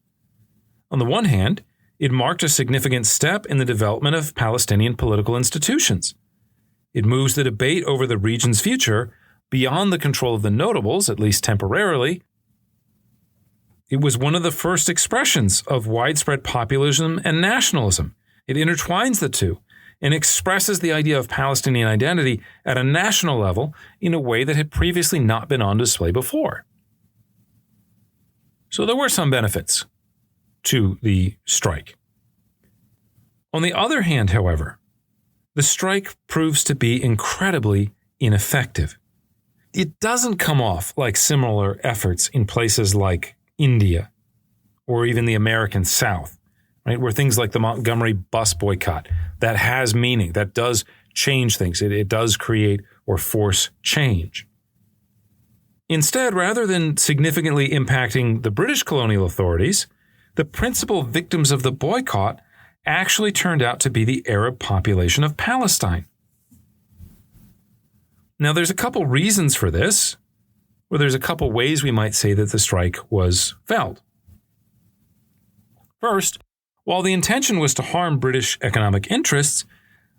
On the one hand, it marked a significant step in the development of Palestinian political institutions. It moves the debate over the region's future beyond the control of the notables, at least temporarily. It was one of the first expressions of widespread populism and nationalism. It intertwines the two and expresses the idea of Palestinian identity at a national level in a way that had previously not been on display before. So there were some benefits to the strike. On the other hand, however, the strike proves to be incredibly ineffective. It doesn't come off like similar efforts in places like India or even the American South, right, where things like the Montgomery bus boycott, that has meaning, that does change things. It does create or force change. Instead, rather than significantly impacting the British colonial authorities, the principal victims of the boycott actually turned out to be the Arab population of Palestine. Now, there's a couple reasons for this, or there's a couple ways we might say that the strike was felt. First, while the intention was to harm British economic interests,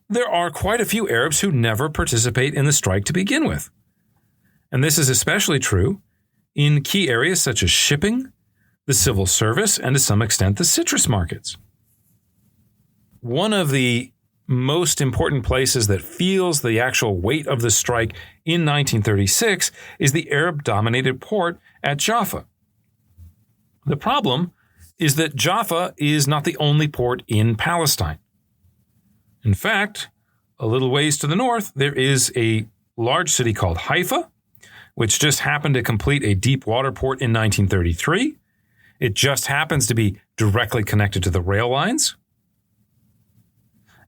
there are quite a few Arabs who never participate in the strike to begin with. And this is especially true in key areas such as shipping, the civil service, and to some extent the citrus markets. One of the most important places that feels the actual weight of the strike in 1936 is the Arab-dominated port at Jaffa. The problem is that Jaffa is not the only port in Palestine. In fact, a little ways to the north, there is a large city called Haifa, which just happened to complete a deep water port in 1933. It just happens to be directly connected to the rail lines.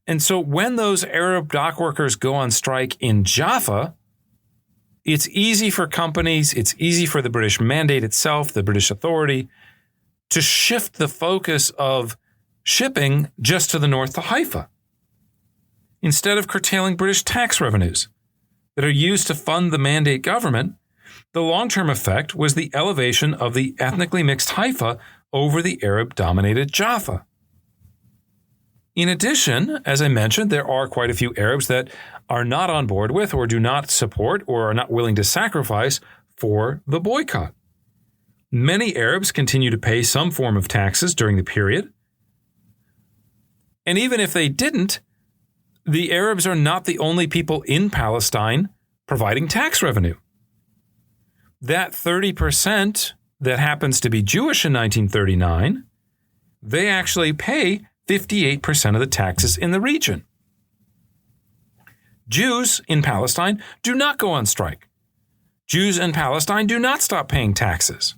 And so when those Arab dock workers go on strike in Jaffa, it's easy for companies, it's easy for the British mandate itself, the British authority, to shift the focus of shipping just to the north to Haifa, instead of curtailing British tax revenues that are used to fund the mandate government. The long-term effect was the elevation of the ethnically mixed Haifa over the Arab-dominated Jaffa. In addition, as I mentioned, there are quite a few Arabs that are not on board with or do not support or are not willing to sacrifice for the boycott. Many Arabs continue to pay some form of taxes during the period. And even if they didn't, the Arabs are not the only people in Palestine providing tax revenue. That 30% that happens to be Jewish in 1939, they actually pay 58% of the taxes in the region. Jews in Palestine do not go on strike. Jews in Palestine do not stop paying taxes.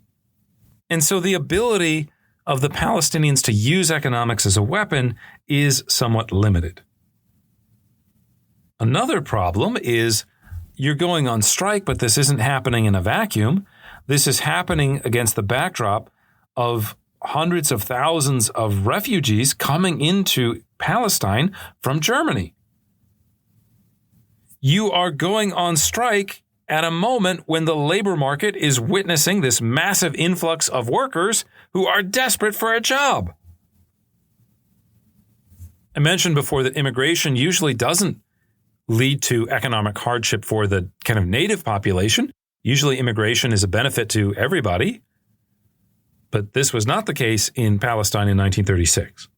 And so the ability of the Palestinians to use economics as a weapon is somewhat limited. Another problem is you're going on strike, but this isn't happening in a vacuum. This is happening against the backdrop of hundreds of thousands of refugees coming into Palestine from Germany. You are going on strike at a moment when the labor market is witnessing this massive influx of workers who are desperate for a job. I mentioned before that immigration usually doesn't lead to economic hardship for the kind of native population. Usually immigration is a benefit to everybody. But this was not the case in Palestine in 1936.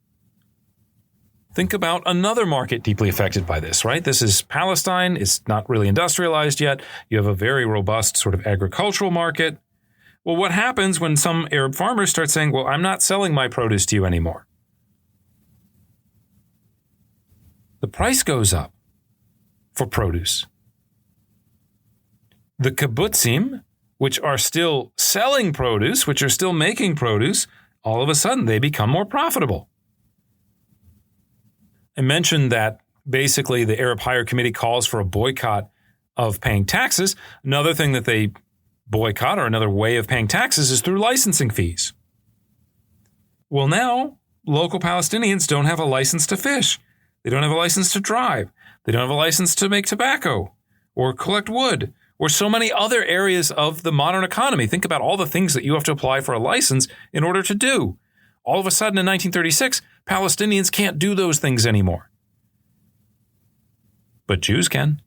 Think about another market deeply affected by this, right? This is Palestine. It's not really industrialized yet. You have a very robust sort of agricultural market. Well, what happens when some Arab farmers start saying, well, I'm not selling my produce to you anymore? The price goes up for produce. The kibbutzim, which are still selling produce, which are still making produce, all of a sudden they become more profitable. I mentioned that basically the Arab Higher Committee calls for a boycott of paying taxes. Another thing that they boycott, or another way of paying taxes, is through licensing fees. Well, now local Palestinians don't have a license to fish. They don't have a license to drive. They don't have a license to make tobacco or collect wood or so many other areas of the modern economy. Think about all the things that you have to apply for a license in order to do. All of a sudden in 1936, Palestinians can't do those things anymore. But Jews can.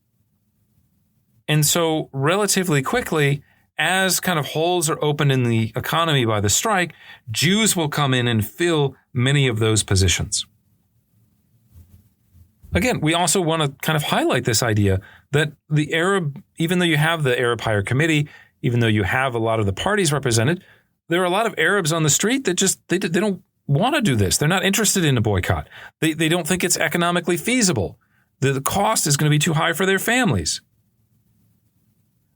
And so relatively quickly, as kind of holes are opened in the economy by the strike, Jews will come in and fill many of those positions. Again, we also want to kind of highlight this idea that the Arab, even though you have the Arab Higher Committee, even though you have a lot of the parties represented, there are a lot of Arabs on the street that just, they don't want to do this. They're not interested in a boycott. They don't think it's economically feasible. The cost is going to be too high for their families.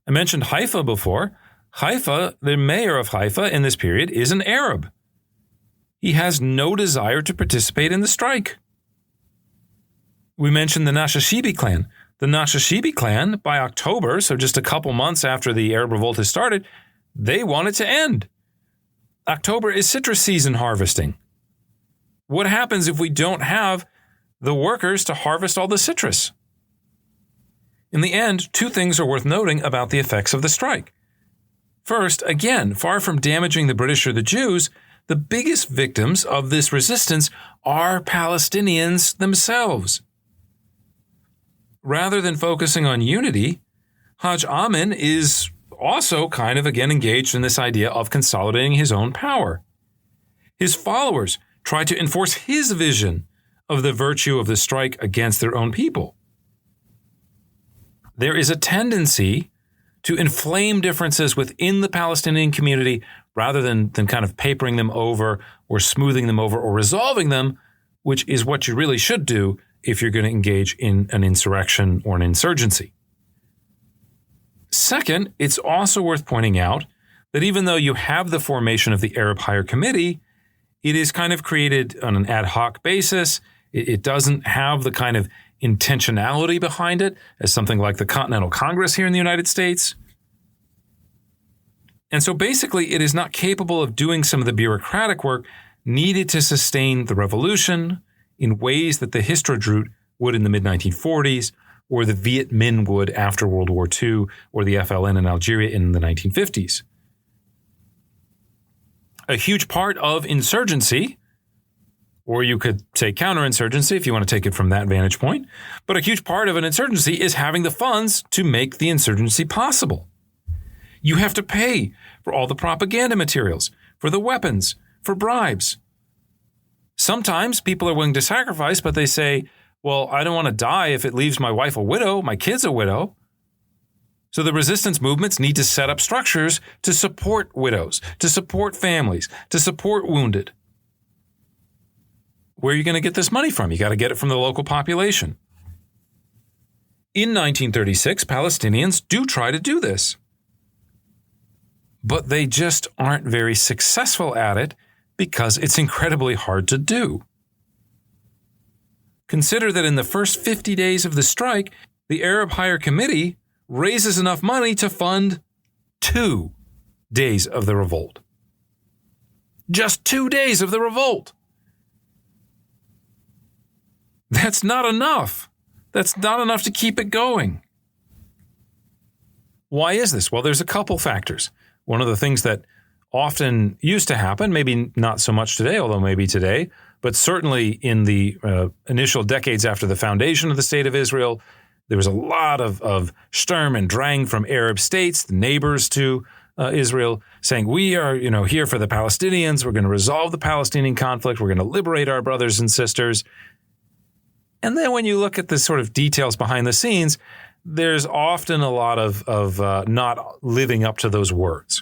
I mentioned Haifa before. Haifa, the mayor of Haifa in this period, is an Arab. He has no desire to participate in the strike. We mentioned the Nashashibi clan. The Nashashibi clan, by October, so just a couple months after the Arab Revolt has started, they want it to end. October is citrus season harvesting. What happens if we don't have the workers to harvest all the citrus? In the end, two things are worth noting about the effects of the strike. First, again, far from damaging the British or the Jews, the biggest victims of this resistance are Palestinians themselves. Rather than focusing on unity, Haj Amin is also kind of, again, engaged in this idea of consolidating his own power. His followers try to enforce his vision of the virtue of the strike against their own people. There is a tendency to inflame differences within the Palestinian community rather than kind of papering them over or smoothing them over or resolving them, which is what you really should do if you're going to engage in an insurrection or an insurgency. Second, it's also worth pointing out that even though you have the formation of the Arab Higher Committee, it is kind of created on an ad hoc basis. It doesn't have the kind of intentionality behind it as something like the Continental Congress here in the United States. And so basically, it is not capable of doing some of the bureaucratic work needed to sustain the revolution in ways that the Histadrut would in the mid-1940s, or the Viet Minh would after World War II, or the FLN in Algeria in the 1950s. A huge part of insurgency, or you could say counterinsurgency if you want to take it from that vantage point, but a huge part of an insurgency is having the funds to make the insurgency possible. You have to pay for all the propaganda materials, for the weapons, for bribes. Sometimes people are willing to sacrifice, but they say, well, I don't want to die if it leaves my wife a widow, my kids a widow. So the resistance movements need to set up structures to support widows, to support families, to support wounded. Where are you going to get this money from? You got to get it from the local population. In 1936, Palestinians do try to do this, but they just aren't very successful at it because it's incredibly hard to do. Consider that in the first 50 days of the strike, the Arab Higher Committee raises enough money to fund 2 days of the revolt. Just 2 days of the revolt. That's not enough. That's not enough to keep it going. Why is this? Well, there's a couple factors. One of the things that often used to happen, maybe not so much today, although maybe today, but certainly in the initial decades after the foundation of the State of Israel, there was a lot of Sturm and Drang from Arab states, the neighbors to Israel, saying, we are here for the Palestinians. We're going to resolve the Palestinian conflict. We're going to liberate our brothers and sisters. And then when you look at the sort of details behind the scenes, there's often a lot of not living up to those words.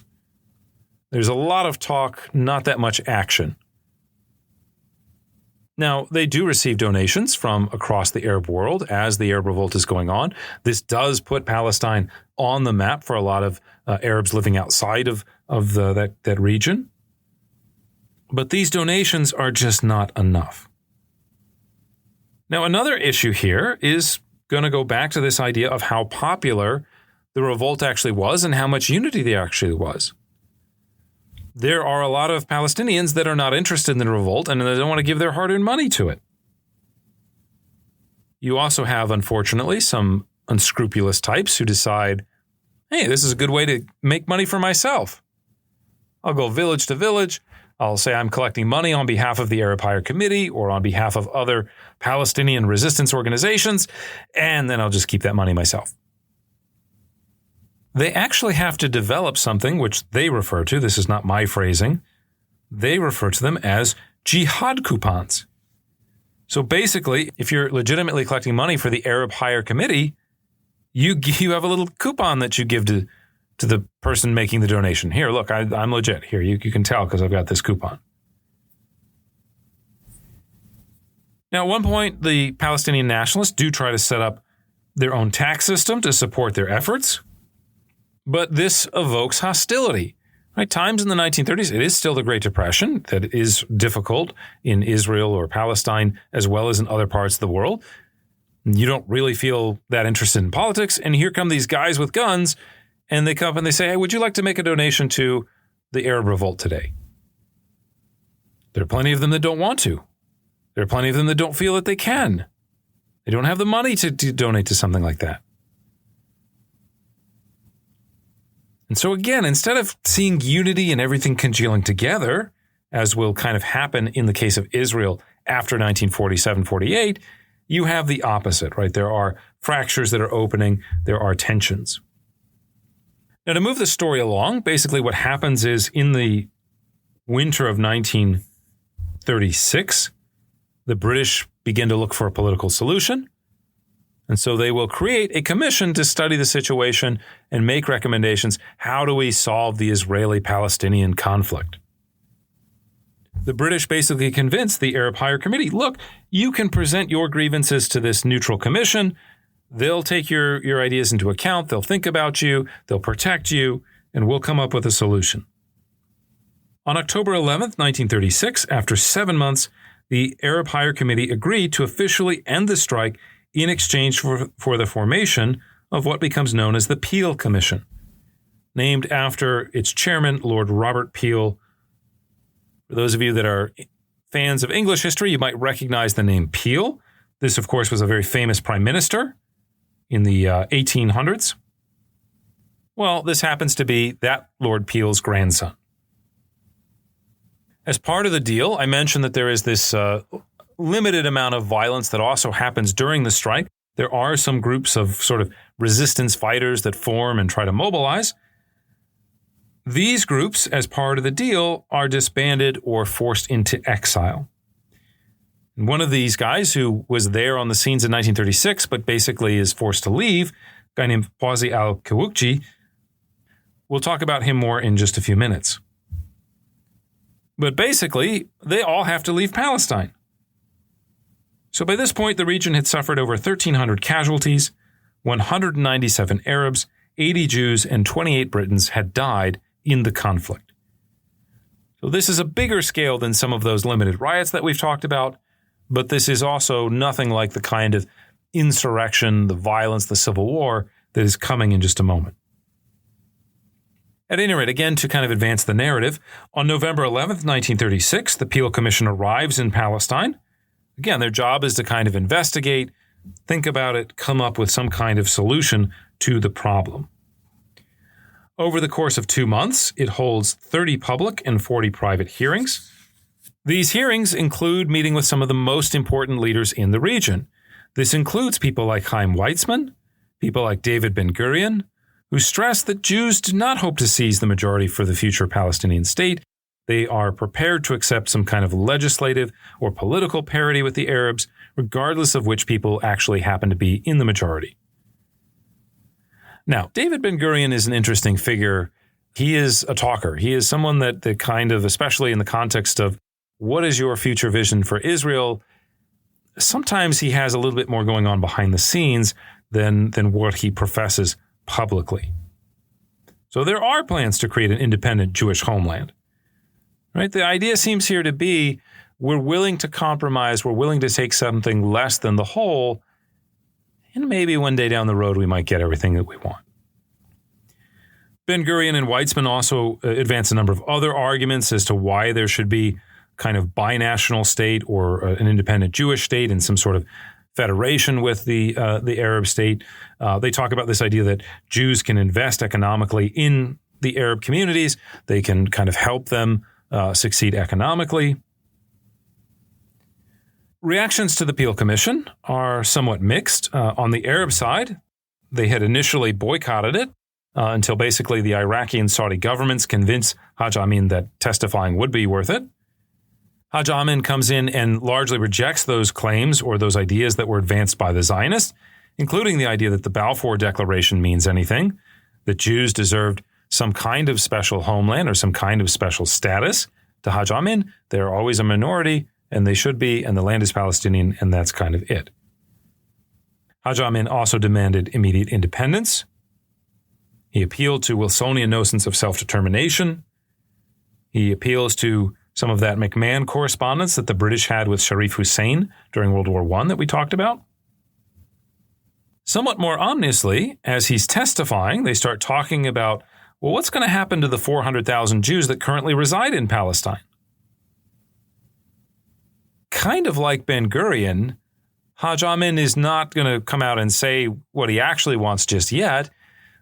There's a lot of talk, not that much action. Now, they do receive donations from across the Arab world as the Arab Revolt is going on. This does put Palestine on the map for a lot of Arabs living outside of that region. But these donations are just not enough. Now, another issue here is going to go back to this idea of how popular the revolt actually was and how much unity there actually was. There are a lot of Palestinians that are not interested in the revolt and they don't want to give their hard-earned money to it. You also have, unfortunately, some unscrupulous types who decide, hey, this is a good way to make money for myself. I'll go village to village. I'll say I'm collecting money on behalf of the Arab Higher Committee or on behalf of other Palestinian resistance organizations, and then I'll just keep that money myself. They actually have to develop something which they refer to, this is not my phrasing, they refer to them as jihad coupons. So basically, if you're legitimately collecting money for the Arab Higher Committee, you have a little coupon that you give to the person making the donation. Here, look, I'm legit. Here, you can tell because I've got this coupon. Now, at one point, the Palestinian nationalists do try to set up their own tax system to support their efforts. But this evokes hostility. Right? Times in the 1930s, it is still the Great Depression that is difficult in Israel or Palestine as well as in other parts of the world. You don't really feel that interested in politics. And here come these guys with guns, and they come up and they say, hey, would you like to make a donation to the Arab Revolt today? There are plenty of them that don't want to. There are plenty of them that don't feel that they can. They don't have the money to donate to something like that. And so again, instead of seeing unity and everything congealing together, as will kind of happen in the case of Israel after 1947-48, you have the opposite, right? There are fractures that are opening. There are tensions. Now, to move the story along, basically what happens is in the winter of 1936, the British begin to look for a political solution. And so they will create a commission to study the situation and make recommendations. How do we solve the Israeli-Palestinian conflict? The British basically convinced the Arab Higher Committee, look, you can present your grievances to this neutral commission. They'll take your ideas into account. They'll think about you. They'll protect you. And we'll come up with a solution. On October 11th, 1936, after 7 months, the Arab Higher Committee agreed to officially end the strike in exchange for the formation of what becomes known as the Peel Commission, named after its chairman, Lord Robert Peel. For those of you that are fans of English history, you might recognize the name Peel. This, of course, was a very famous prime minister in the 1800s. Well, this happens to be that Lord Peel's grandson. As part of the deal, I mentioned that there is this limited amount of violence that also happens during the strike. There are some groups of sort of resistance fighters that form and try to mobilize. These groups, as part of the deal, are disbanded or forced into exile. And one of these guys who was there on the scenes in 1936, but basically is forced to leave, a guy named Fawzi al-Kawukji, we'll talk about him more in just a few minutes. But basically, they all have to leave Palestine. So by this point, the region had suffered over 1,300 casualties, 197 Arabs, 80 Jews, and 28 Britons had died in the conflict. So this is a bigger scale than some of those limited riots that we've talked about, but this is also nothing like the kind of insurrection, the violence, the civil war that is coming in just a moment. At any rate, again, to kind of advance the narrative, on November 11th, 1936, the Peel Commission arrives in Palestine. Again, their job is to kind of investigate, think about it, come up with some kind of solution to the problem. Over the course of 2 months, it holds 30 public and 40 private hearings. These hearings include meeting with some of the most important leaders in the region. This includes people like Chaim Weizmann, people like David Ben-Gurion, who stress that Jews do not hope to seize the majority for the future Palestinian state. They are prepared to accept some kind of legislative or political parity with the Arabs, regardless of which people actually happen to be in the majority. Now, David Ben-Gurion is an interesting figure. He is a talker. He is someone that kind of, especially in the context of what is your future vision for Israel, sometimes he has a little bit more going on behind the scenes than what he professes publicly. So there are plans to create an independent Jewish homeland. Right? The idea seems here to be we're willing to compromise, we're willing to take something less than the whole, and maybe one day down the road we might get everything that we want. Ben-Gurion and Weizmann also advance a number of other arguments as to why there should be kind of binational state or an independent Jewish state in some sort of federation with the Arab state. They talk about this idea that Jews can invest economically in the Arab communities. They can kind of help them succeed economically. Reactions to the Peel Commission are somewhat mixed. On the Arab side, they had initially boycotted it until basically the Iraqi and Saudi governments convinced Haj Amin that testifying would be worth it. Haj Amin comes in and largely rejects those claims or those ideas that were advanced by the Zionists, including the idea that the Balfour Declaration means anything, that Jews deserved some kind of special homeland or some kind of special status. To Haj Amin, they're always a minority, and they should be, and the land is Palestinian, and that's kind of it. Haj Amin also demanded immediate independence. He appealed to Wilsonian notions of self-determination. He appeals to some of that McMahon correspondence that the British had with Sharif Hussein during World War I that we talked about. Somewhat more ominously, as he's testifying, they start talking about, well, what's going to happen to the 400,000 Jews that currently reside in Palestine? Kind of like Ben-Gurion, Haj Amin is not going to come out and say what he actually wants just yet,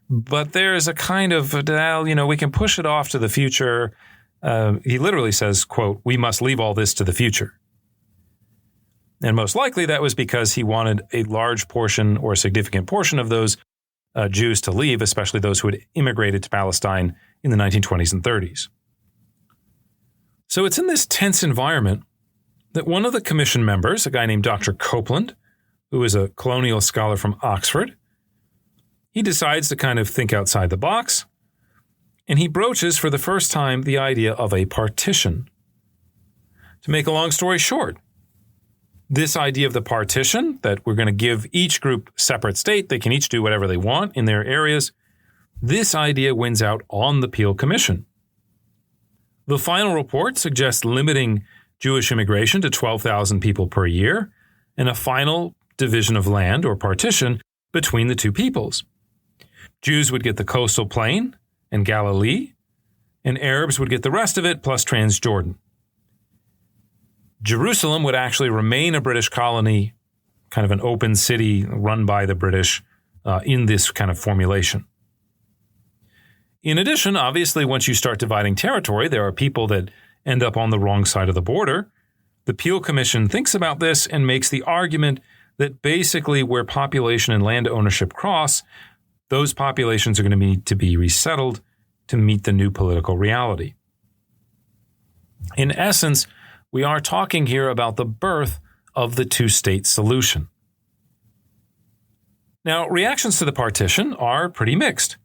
but there's a kind of, we can push it off to the future. He literally says, quote, "We must leave all this to the future." And most likely that was because he wanted a large portion or a significant portion of those Jews to leave, especially those who had immigrated to Palestine in the 1920s and 30s. So it's in this tense environment that one of the commission members, a guy named Dr. Copeland, who is a colonial scholar from Oxford, he decides to kind of think outside the box, and he broaches for the first time the idea of a partition. To make a long story short, this idea of the partition, that we're going to give each group separate state, they can each do whatever they want in their areas, this idea wins out on the Peel Commission. The final report suggests limiting Jewish immigration to 12,000 people per year and a final division of land or partition between the two peoples. Jews would get the coastal plain and Galilee, and Arabs would get the rest of it plus Transjordan. Jerusalem would actually remain a British colony, kind of an open city run by the British in this kind of formulation. In addition, obviously, once you start dividing territory, there are people that end up on the wrong side of the border. The Peel Commission thinks about this and makes the argument that basically where population and land ownership cross, those populations are going to need to be resettled to meet the new political reality. In essence, we are talking here about the birth of the two-state solution. Now, reactions to the partition are pretty mixed.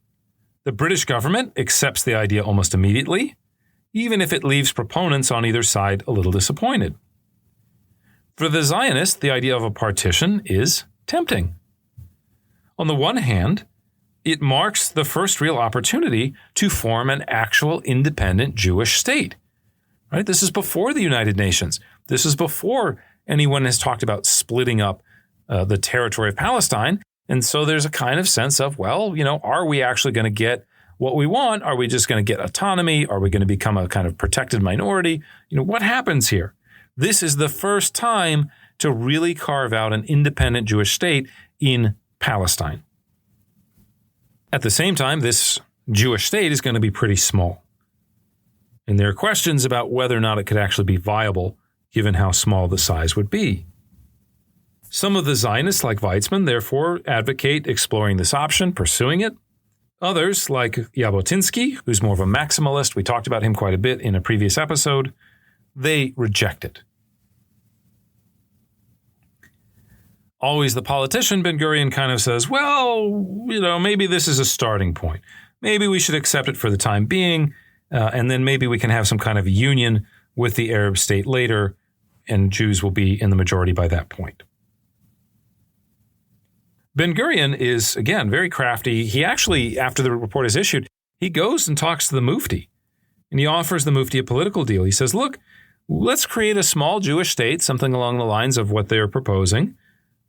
The British government accepts the idea almost immediately, even if it leaves proponents on either side a little disappointed. For the Zionists, the idea of a partition is tempting. On the one hand, it marks the first real opportunity to form an actual independent Jewish state, right? This is before the United Nations. This is before anyone has talked about splitting up the territory of Palestine. And so there's a kind of sense of, well, are we actually going to get what we want? Are we just going to get autonomy? Are we going to become a kind of protected minority? What happens here? This is the first time to really carve out an independent Jewish state in Palestine. At the same time, this Jewish state is going to be pretty small. And there are questions about whether or not it could actually be viable, given how small the size would be. Some of the Zionists, like Weizmann, therefore advocate exploring this option, pursuing it. Others, like Jabotinsky, who's more of a maximalist, we talked about him quite a bit in a previous episode, they reject it. Always the politician, Ben-Gurion kind of says, well, maybe this is a starting point. Maybe we should accept it for the time being, and then maybe we can have some kind of union with the Arab state later, and Jews will be in the majority by that point. Ben-Gurion is, again, very crafty. He actually, after the report is issued, he goes and talks to the Mufti, and he offers the Mufti a political deal. He says, look, let's create a small Jewish state, something along the lines of what they're proposing.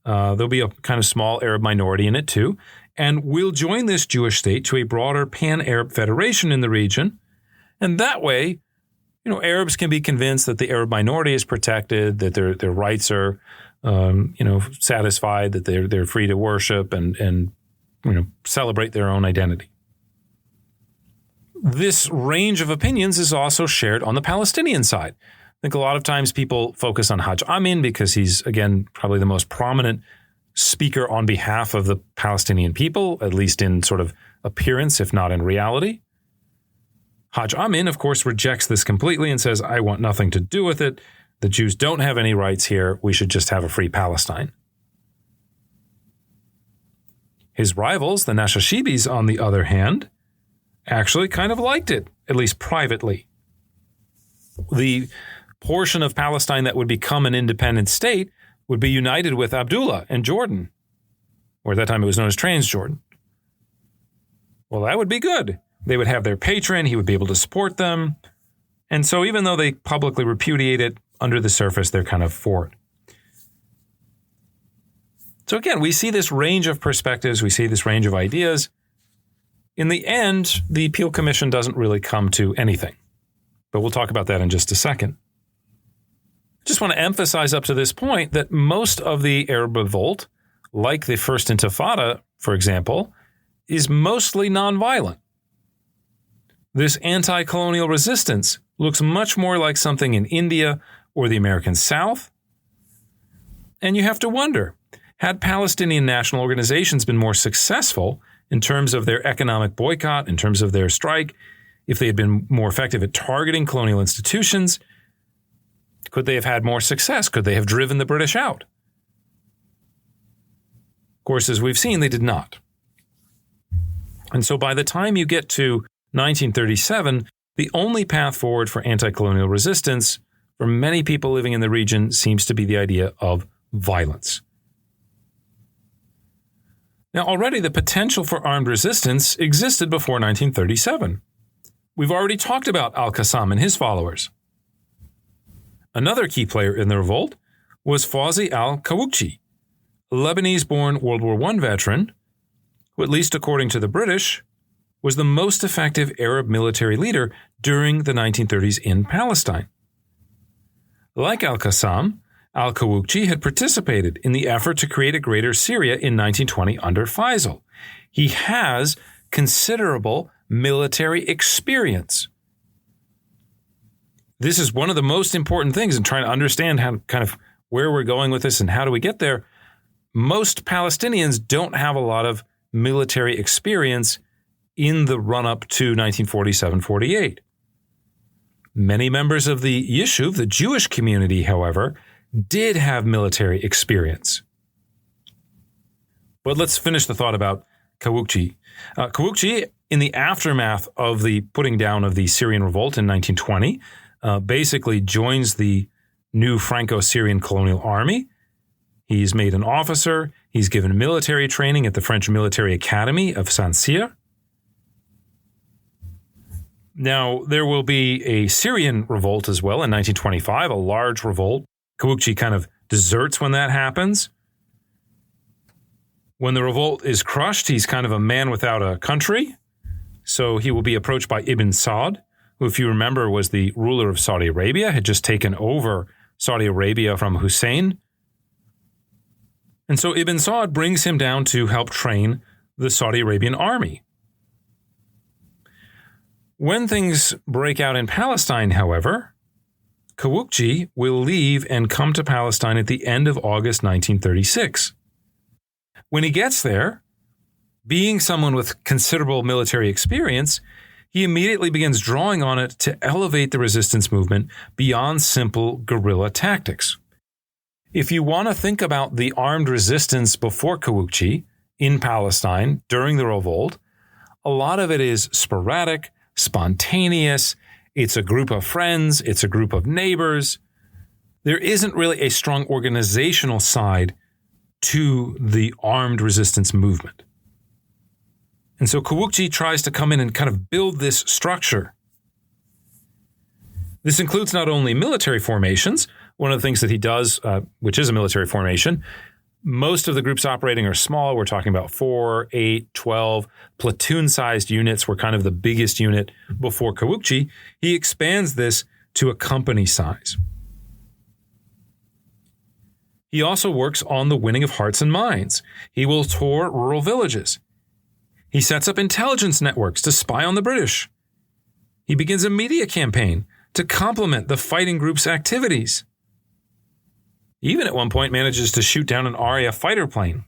There'll be a kind of small Arab minority in it too. And we'll join this Jewish state to a broader pan-Arab federation in the region. And that way, Arabs can be convinced that the Arab minority is protected, that their rights are, satisfied, that they're free to worship and celebrate their own identity. This range of opinions is also shared on the Palestinian side. I think a lot of times people focus on Haj Amin because he's, again, probably the most prominent speaker on behalf of the Palestinian people, at least in sort of appearance, if not in reality. Haj Amin, of course, rejects this completely and says, I want nothing to do with it. The Jews don't have any rights here. We should just have a free Palestine. His rivals, the Nashashibis, on the other hand, actually kind of liked it, at least privately. The portion of Palestine that would become an independent state would be united with Abdullah and Jordan, or at that time it was known as Transjordan. Well, that would be good. They would have their patron, he would be able to support them. And so even though they publicly repudiate it, under the surface, they're kind of for it. So again, we see this range of perspectives, we see this range of ideas. In the end, the Peel Commission doesn't really come to anything. But we'll talk about that in just a second. I just want to emphasize up to this point that most of the Arab Revolt, like the First Intifada, for example, is mostly nonviolent. This anti-colonial resistance looks much more like something in India or the American South. And you have to wonder, had Palestinian national organizations been more successful in terms of their economic boycott, in terms of their strike, if they had been more effective at targeting colonial institutions, could they have had more success? Could they have driven the British out? Of course, as we've seen, they did not. And so by the time you get to 1937, the only path forward for anti-colonial resistance for many people living in the region seems to be the idea of violence. Now, already the potential for armed resistance existed before 1937. We've already talked about al-Qassam and his followers. Another key player in the revolt was Fawzi al-Qawuqji, a Lebanese-born World War I veteran who, at least according to the British, was the most effective Arab military leader during the 1930s in Palestine. Like al-Qassam, al-Qawuqji had participated in the effort to create a greater Syria in 1920 under Faisal. He has considerable military experience. This is one of the most important things in trying to understand how kind of where we're going with this and how do we get there. Most Palestinians don't have a lot of military experience in the run-up to 1947-48. Many members of the Yishuv, the Jewish community, however, did have military experience. But let's finish the thought about Qawuqji. Qawuqji, in the aftermath of the putting down of the Syrian revolt in 1920, basically joins the new Franco-Syrian colonial army. He's made an officer. He's given military training at the French Military Academy of Saint-Cyr. Now, there will be a Syrian revolt as well in 1925, a large revolt. Kawukchi kind of deserts when that happens. When the revolt is crushed, he's kind of a man without a country. So he will be approached by Ibn Saud, who, if you remember, was the ruler of Saudi Arabia, had just taken over Saudi Arabia from Hussein. And so Ibn Saud brings him down to help train the Saudi Arabian army. When things break out in Palestine, however, Kawukchi will leave and come to Palestine at the end of August 1936. When he gets there, being someone with considerable military experience, he immediately begins drawing on it to elevate the resistance movement beyond simple guerrilla tactics. If you want to think about the armed resistance before Kawukchi in Palestine during the revolt, a lot of it is sporadic, spontaneous. It's a group of friends. It's a group of neighbors. There isn't really a strong organizational side to the armed resistance movement. And so Kawukchi tries to come in and kind of build this structure. This includes not only military formations. One of the things that he does, which is a military formation, most of the groups operating are small. We're talking about 4, 8, 12 platoon-sized units were kind of the biggest unit before Kawukchi. He expands this to a company size. He also works on the winning of hearts and minds. He will tour rural villages. He sets up intelligence networks to spy on the British. He begins a media campaign to complement the fighting group's activities. He even at one point manages to shoot down an RAF fighter plane.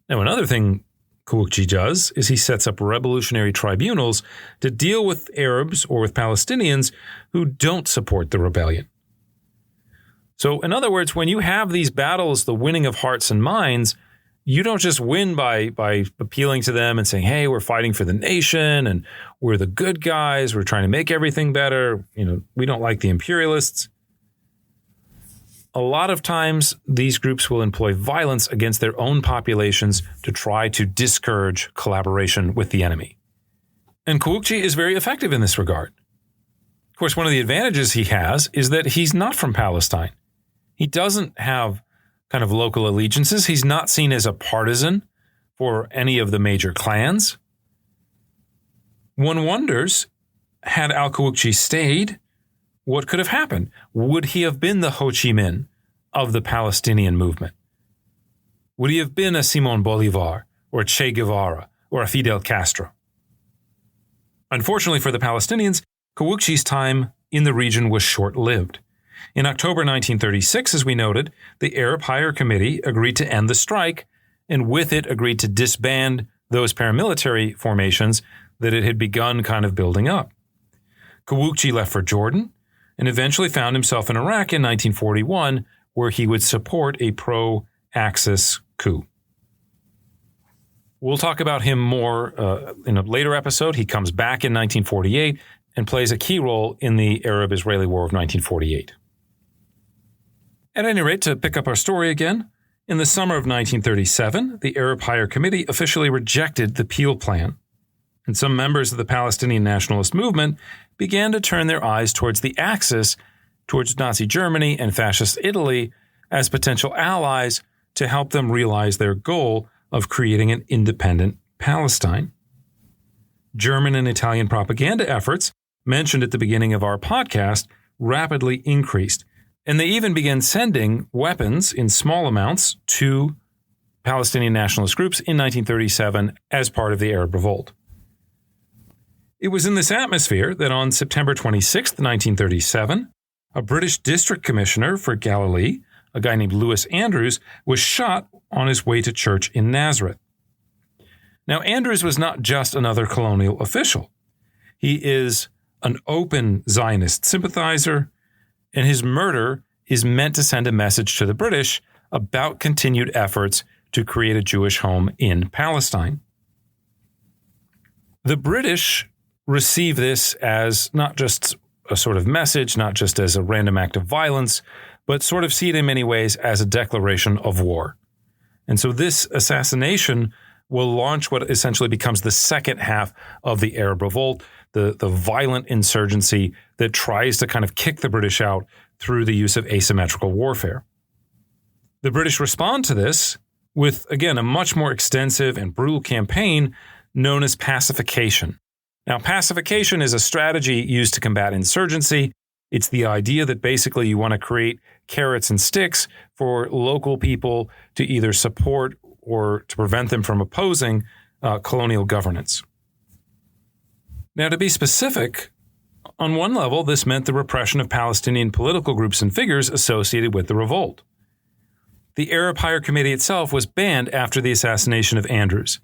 Now, another thing Kawukchi does is he sets up revolutionary tribunals to deal with Arabs or with Palestinians who don't support the rebellion. So, in other words, when you have these battles, the winning of hearts and minds, you don't just win by appealing to them and saying, hey, we're fighting for the nation and we're the good guys. We're trying to make everything better. We don't like the imperialists. A lot of times, these groups will employ violence against their own populations to try to discourage collaboration with the enemy. And Kawukchi is very effective in this regard. Of course, one of the advantages he has is that he's not from Palestine. He doesn't have kind of local allegiances. He's not seen as a partisan for any of the major clans. One wonders, had al-Kawukchi stayed, what could have happened? Would he have been the Ho Chi Minh of the Palestinian movement? Would he have been a Simón Bolívar or a Che Guevara or a Fidel Castro? Unfortunately for the Palestinians, Kawukchi's time in the region was short-lived. In October 1936, as we noted, the Arab Higher Committee agreed to end the strike, and with it agreed to disband those paramilitary formations that it had begun kind of building up. Kawukchi left for Jordan and eventually found himself in Iraq in 1941, where he would support a pro-Axis coup. We'll talk about him more in a later episode. He comes back in 1948 and plays a key role in the Arab-Israeli War of 1948. At any rate, to pick up our story again, in the summer of 1937, the Arab Higher Committee officially rejected the Peel Plan, and some members of the Palestinian nationalist movement began to turn their eyes towards the Axis, towards Nazi Germany and Fascist Italy as potential allies to help them realize their goal of creating an independent Palestine. German and Italian propaganda efforts, mentioned at the beginning of our podcast, rapidly increased, and they even began sending weapons in small amounts to Palestinian nationalist groups in 1937 as part of the Arab Revolt. It was in this atmosphere that on September 26, 1937, a British district commissioner for Galilee, a guy named Lewis Andrews, was shot on his way to church in Nazareth. Now, Andrews was not just another colonial official. He is an open Zionist sympathizer, and his murder is meant to send a message to the British about continued efforts to create a Jewish home in Palestine. The British receive this as not just a sort of message, not just as a random act of violence, but sort of see it in many ways as a declaration of war. And so this assassination will launch what essentially becomes the second half of the Arab Revolt, the violent insurgency that tries to kind of kick the British out through the use of asymmetrical warfare. The British respond to this with, again, a much more extensive and brutal campaign known as pacification. Now, pacification is a strategy used to combat insurgency. It's the idea that basically you want to create carrots and sticks for local people to either support or to prevent them from opposing colonial governance. Now, to be specific, on one level, this meant the repression of Palestinian political groups and figures associated with the revolt. The Arab Higher Committee itself was banned after the assassination of Andrews,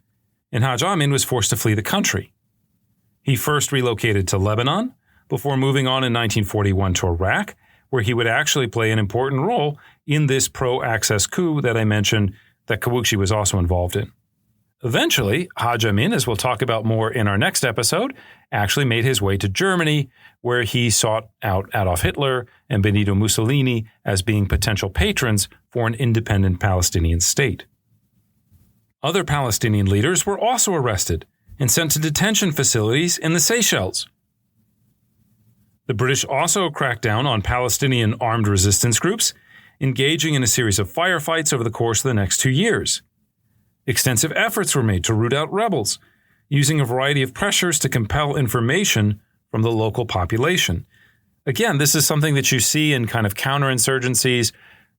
and Haj Amin was forced to flee the country. He first relocated to Lebanon before moving on in 1941 to Iraq, where he would actually play an important role in this pro-access coup that I mentioned that Kawukchi was also involved in. Eventually, Haj Amin, as we'll talk about more in our next episode, actually made his way to Germany, where he sought out Adolf Hitler and Benito Mussolini as being potential patrons for an independent Palestinian state. Other Palestinian leaders were also arrested and sent to detention facilities in the Seychelles. The British also cracked down on Palestinian armed resistance groups, engaging in a series of firefights over the course of the next 2 years. Extensive efforts were made to root out rebels, using a variety of pressures to compel information from the local population. Again, this is something that you see in kind of counterinsurgencies.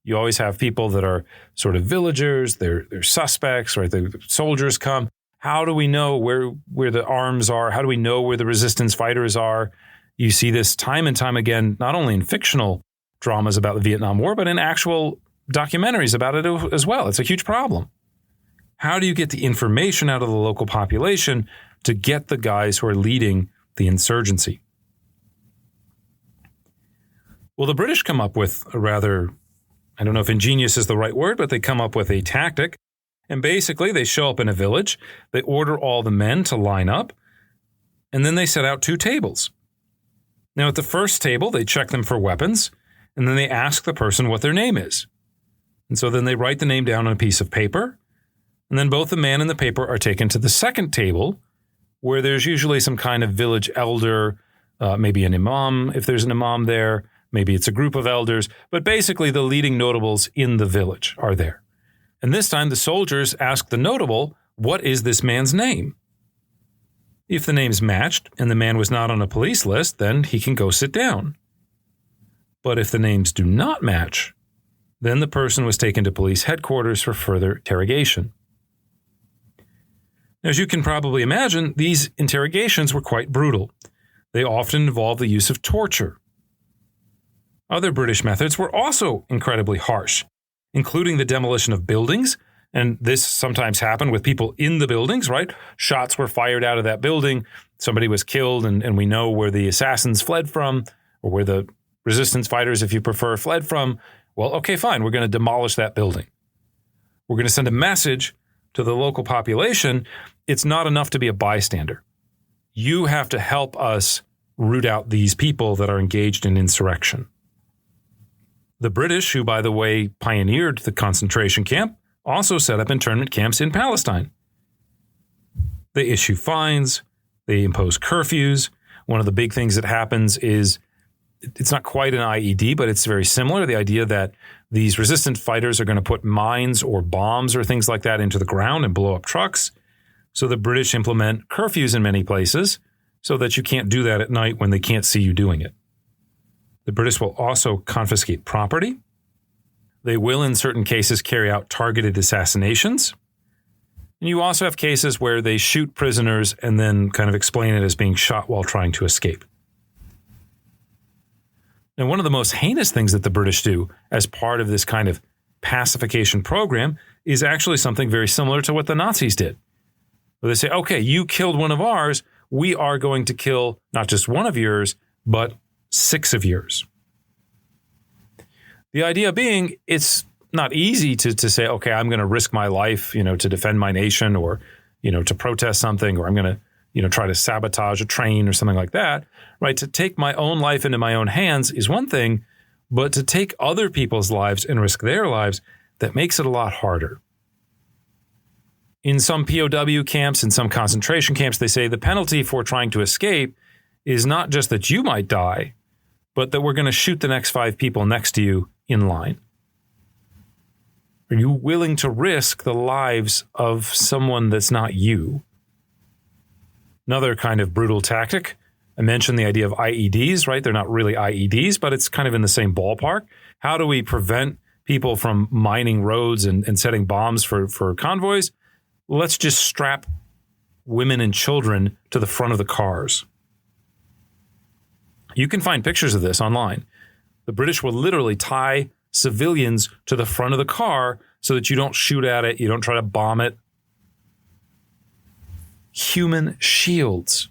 You always have people that are sort of villagers, they're suspects, right? The soldiers come. How do we know where the arms are? How do we know where the resistance fighters are? You see this time and time again, not only in fictional dramas about the Vietnam War, but in actual documentaries about it as well. It's a huge problem. How do you get the information out of the local population to get the guys who are leading the insurgency? Well, the British come up with a rather, I don't know if ingenious is the right word, but they come up with a tactic. And basically, they show up in a village, they order all the men to line up, and then they set out 2 tables. Now, at the first table, they check them for weapons, and then they ask the person what their name is. And so then they write the name down on a piece of paper, and then both the man and the paper are taken to the second table, where there's usually some kind of village elder, maybe an imam, if there's an imam there, maybe it's a group of elders, but basically the leading notables in the village are there. And this time the soldiers ask the notable, what is this man's name? If the name's matched and the man was not on a police list, then he can go sit down. But if the names do not match, then the person was taken to police headquarters for further interrogation. As you can probably imagine, these interrogations were quite brutal. They often involved the use of torture. Other British methods were also incredibly harsh, including the demolition of buildings, and this sometimes happened with people in the buildings, right? Shots were fired out of that building, somebody was killed, and we know where the assassins fled from, or where the resistance fighters, if you prefer, fled from. Well, okay, fine, we're going to demolish that building. We're going to send a message to the local population. It's not enough to be a bystander. You have to help us root out these people that are engaged in insurrection. The British, who, by the way, pioneered the concentration camp, also set up internment camps in Palestine. They issue fines. They impose curfews. One of the big things that happens is, it's not quite an IED, but it's very similar. The idea that these resistant fighters are going to put mines or bombs or things like that into the ground and blow up trucks. So the British implement curfews in many places so that you can't do that at night when they can't see you doing it. The British will also confiscate property. They will, in certain cases, carry out targeted assassinations. And you also have cases where they shoot prisoners and then kind of explain it as being shot while trying to escape. Now, one of the most heinous things that the British do as part of this kind of pacification program is actually something very similar to what the Nazis did. Where they say, okay, you killed one of ours, we are going to kill not just one of yours, but 6 of yours. The idea being, it's not easy to say, okay, I'm going to risk my life, to defend my nation, or, to protest something, or I'm going to, try to sabotage a train or something like that, right? To take my own life into my own hands is one thing, but to take other people's lives and risk their lives, that makes it a lot harder. In some POW camps, in some concentration camps, they say the penalty for trying to escape is not just that you might die, but that we're going to shoot the next 5 people next to you in line. Are you willing to risk the lives of someone that's not you? Another kind of brutal tactic. I mentioned the idea of IEDs, right? They're not really IEDs, but it's kind of in the same ballpark. How do we prevent people from mining roads and setting bombs for convoys? Let's just strap women and children to the front of the cars. You can find pictures of this online. The British will literally tie civilians to the front of the car so that you don't shoot at it, you don't try to bomb it. Human shields.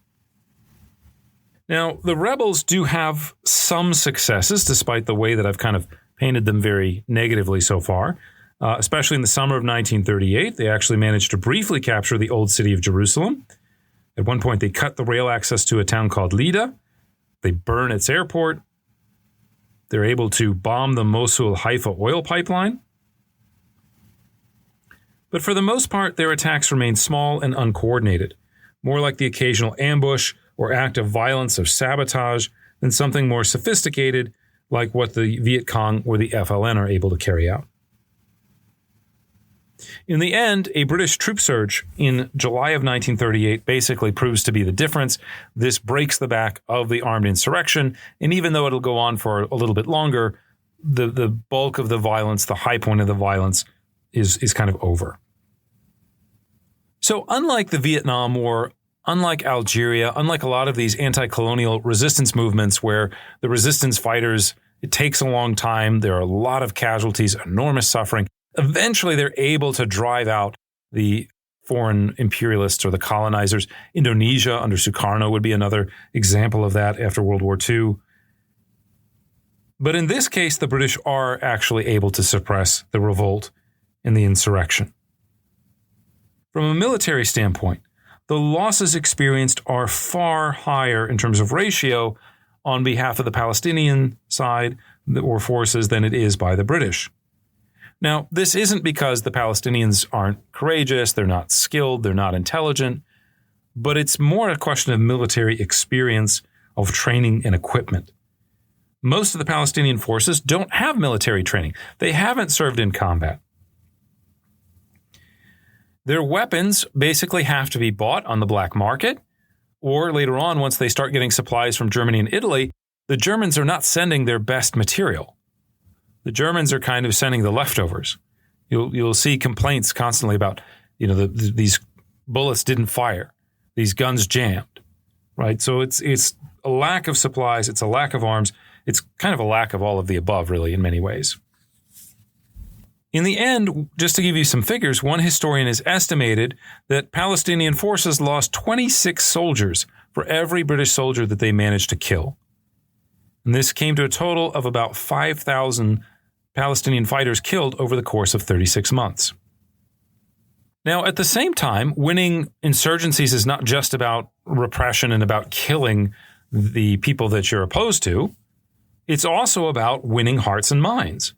Now, the rebels do have some successes, despite the way that I've kind of painted them very negatively so far. Especially in the summer of 1938, they actually managed to briefly capture the old city of Jerusalem. At one point, they cut the rail access to a town called Lida. They burn its airport. They're able to bomb the Mosul-Haifa oil pipeline. But for the most part, their attacks remain small and uncoordinated, more like the occasional ambush or act of violence or sabotage than something more sophisticated like what the Viet Cong or the FLN are able to carry out. In the end, a British troop surge in July of 1938 basically proves to be the difference. This breaks the back of the armed insurrection, and even though it'll go on for a little bit longer, the bulk of the violence, the high point of the violence, is kind of over. So unlike the Vietnam War, unlike Algeria, unlike a lot of these anti-colonial resistance movements where the resistance fighters, it takes a long time, there are a lot of casualties, enormous suffering, eventually they're able to drive out the foreign imperialists or the colonizers. Indonesia under Sukarno would be another example of that after World War II. But in this case, the British are actually able to suppress the revolt and the insurrection. From a military standpoint, the losses experienced are far higher in terms of ratio on behalf of the Palestinian side or forces than it is by the British. Now, this isn't because the Palestinians aren't courageous, they're not skilled, they're not intelligent, but it's more a question of military experience, of training and equipment. Most of the Palestinian forces don't have military training. They haven't served in combat. Their weapons basically have to be bought on the black market, or later on, once they start getting supplies from Germany and Italy, the Germans are not sending their best material. The Germans are kind of sending the leftovers. You'll see complaints constantly about, these bullets didn't fire, these guns jammed, right? So it's a lack of supplies, it's a lack of arms, it's kind of a lack of all of the above, really, in many ways. In the end, just to give you some figures, one historian has estimated that Palestinian forces lost 26 soldiers for every British soldier that they managed to kill. And this came to a total of about 5,000 Palestinian fighters killed over the course of 36 months. Now, at the same time, winning insurgencies is not just about repression and about killing the people that you're opposed to. It's also about winning hearts and minds.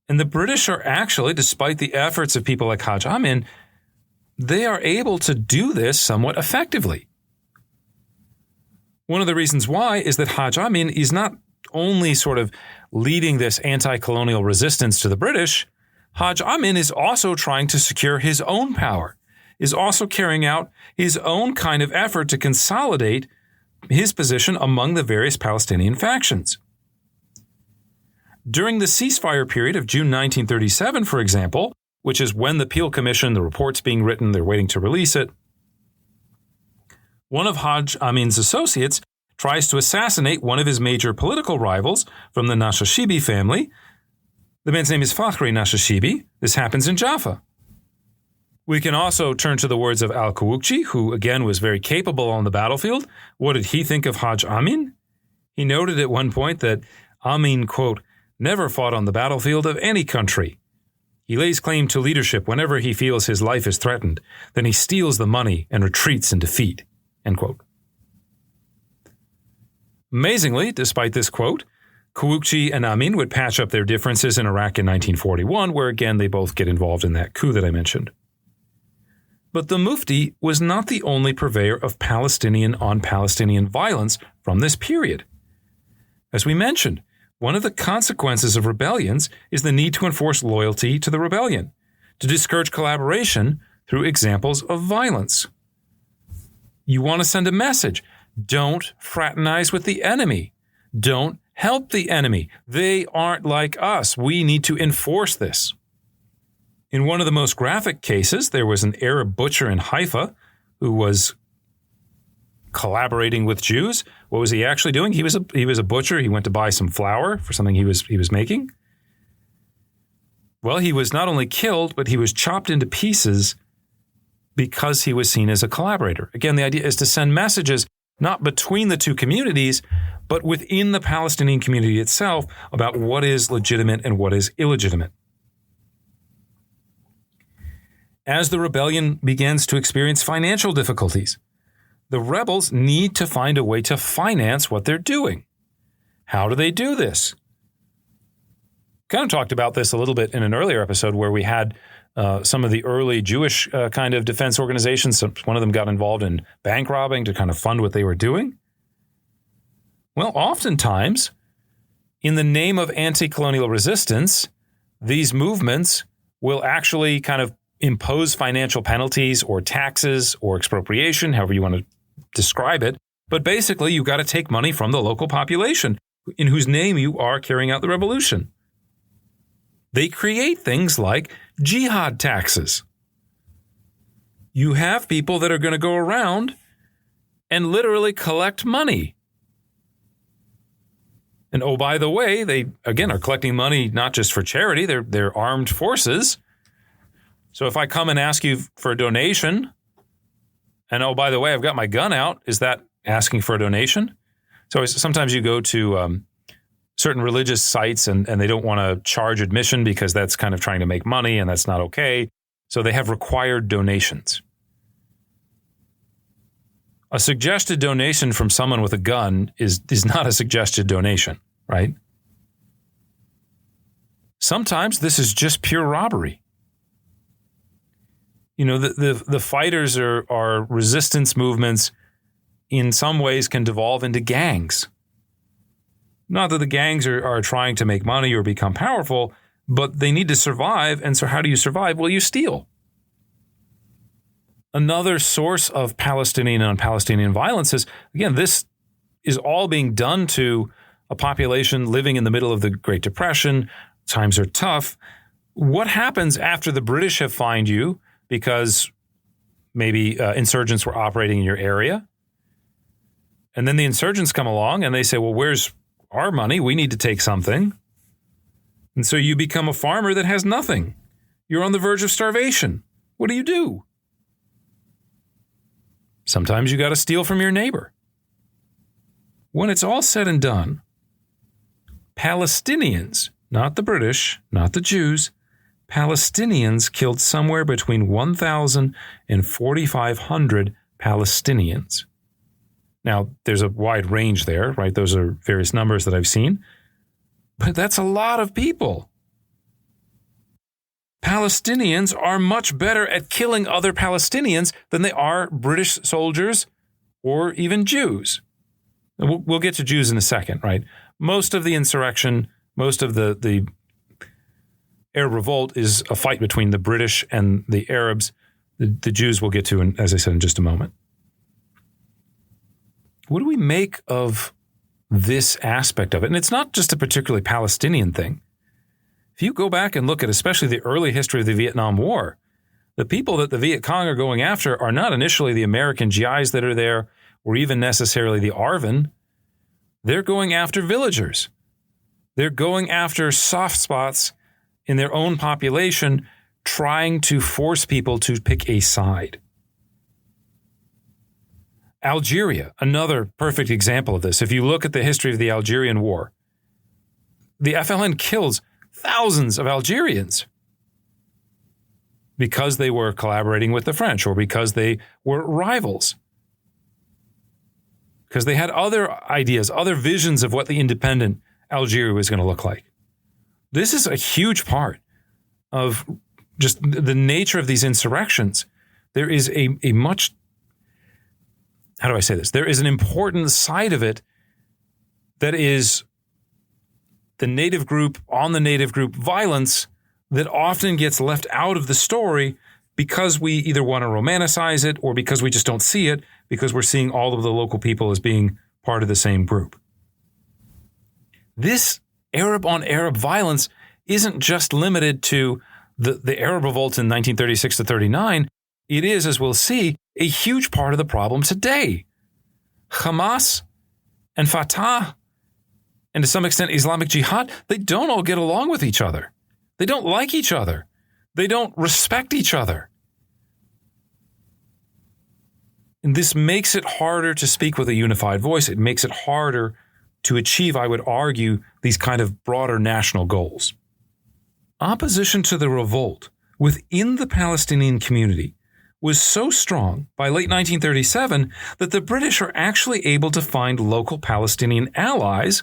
And the British are actually, despite the efforts of people like Haj Amin, they are able to do this somewhat effectively. One of the reasons why is that Haj Amin is not only sort of leading this anti-colonial resistance to the British. Haj Amin is also trying to secure his own power, is also carrying out his own kind of effort to consolidate his position among the various Palestinian factions. During the ceasefire period of June 1937, for example, which is when the Peel Commission, the report's being written, they're waiting to release it, one of Haj Amin's associates tries to assassinate one of his major political rivals from the Nashashibi family. The man's name is Fakhri Nashashibi. This happens in Jaffa. We can also turn to the words of al-Qawuqji, who again was very capable on the battlefield. What did he think of Haj Amin? He noted at one point that Amin, quote, never fought on the battlefield of any country. He lays claim to leadership whenever he feels his life is threatened. Then he steals the money and retreats in defeat, end quote. Amazingly, despite this quote, Kouchouchi and Amin would patch up their differences in Iraq in 1941, where again they both get involved in that coup that I mentioned. But the Mufti was not the only purveyor of Palestinian on Palestinian violence from this period. As we mentioned, one of the consequences of rebellions is the need to enforce loyalty to the rebellion, to discourage collaboration through examples of violence. You want to send a message. Don't fraternize with the enemy. Don't help the enemy. They aren't like us. We need to enforce this. In one of the most graphic cases, there was an Arab butcher in Haifa who was collaborating with Jews. What was he actually doing? He was a butcher. He went to buy some flour for something he was making. Well, he was not only killed, but he was chopped into pieces because he was seen as a collaborator. Again, the idea is to send messages not between the two communities, but within the Palestinian community itself about what is legitimate and what is illegitimate. As the rebellion begins to experience financial difficulties, the rebels need to find a way to finance what they're doing. How do they do this? Kind of talked about this a little bit in an earlier episode where we had some of the early Jewish kind of defense organizations. One of them got involved in bank robbing to kind of fund what they were doing. Well, oftentimes, in the name of anti-colonial resistance, these movements will actually kind of impose financial penalties or taxes or expropriation, however you want to describe it. But basically, you've got to take money from the local population in whose name you are carrying out the revolution. They create things like jihad taxes. You have people that are going to go around and literally collect money. And oh, by the way, they, again, are collecting money not just for charity, they're armed forces. So if I come and ask you for a donation, and oh, by the way, I've got my gun out, is that asking for a donation? So sometimes you go to certain religious sites and they don't want to charge admission because that's kind of trying to make money and that's not okay. So they have required donations. A suggested donation from someone with a gun is not a suggested donation, right? Sometimes this is just pure robbery. You know, the fighters are resistance movements in some ways can devolve into gangs. Not that the gangs are trying to make money or become powerful, but they need to survive. And so how do you survive? Well, you steal. Another source of Palestinian on Palestinian violence is, again, this is all being done to a population living in the middle of the Great Depression. Times are tough. What happens after the British have fined you because maybe insurgents were operating in your area? And then the insurgents come along and they say, well, where's our money? We need to take something. And so you become a farmer that has nothing. You're on the verge of starvation. What do? Sometimes you got to steal from your neighbor. When it's all said and done, Palestinians, not the British, not the Jews, Palestinians killed somewhere between 1,000 and 4,500 Palestinians. Now, there's a wide range there, right? Those are various numbers that I've seen. But that's a lot of people. Palestinians are much better at killing other Palestinians than they are British soldiers or even Jews. We'll get to Jews in a second, right? Most of the insurrection, most of the Arab Revolt is a fight between the British and the Arabs. The Jews we'll get to, as I said, in just a moment. What do we make of this aspect of it? And it's not just a particularly Palestinian thing. If you go back and look at especially the early history of the Vietnam War, the people that the Viet Cong are going after are not initially the American GIs that are there or even necessarily the ARVN. They're going after villagers. They're going after soft spots in their own population, trying to force people to pick a side. Algeria, another perfect example of this. If you look at the history of the Algerian War, the FLN kills thousands of Algerians because they were collaborating with the French or because they were rivals, because they had other ideas, other visions of what the independent Algeria was going to look like. This is a huge part of just the nature of these insurrections. There is a much, how do I say this? There is an important side of it that is the native group on the native group violence that often gets left out of the story because we either want to romanticize it or because we just don't see it because we're seeing all of the local people as being part of the same group. This Arab on Arab violence isn't just limited to the Arab Revolt in 1936 to 39. It is, as we'll see, a huge part of the problem today. Hamas and Fatah, and to some extent Islamic Jihad, they don't all get along with each other. They don't like each other. They don't respect each other. And this makes it harder to speak with a unified voice. It makes it harder to achieve, I would argue, these kind of broader national goals. Opposition to the revolt within the Palestinian community was so strong by late 1937 that the British are actually able to find local Palestinian allies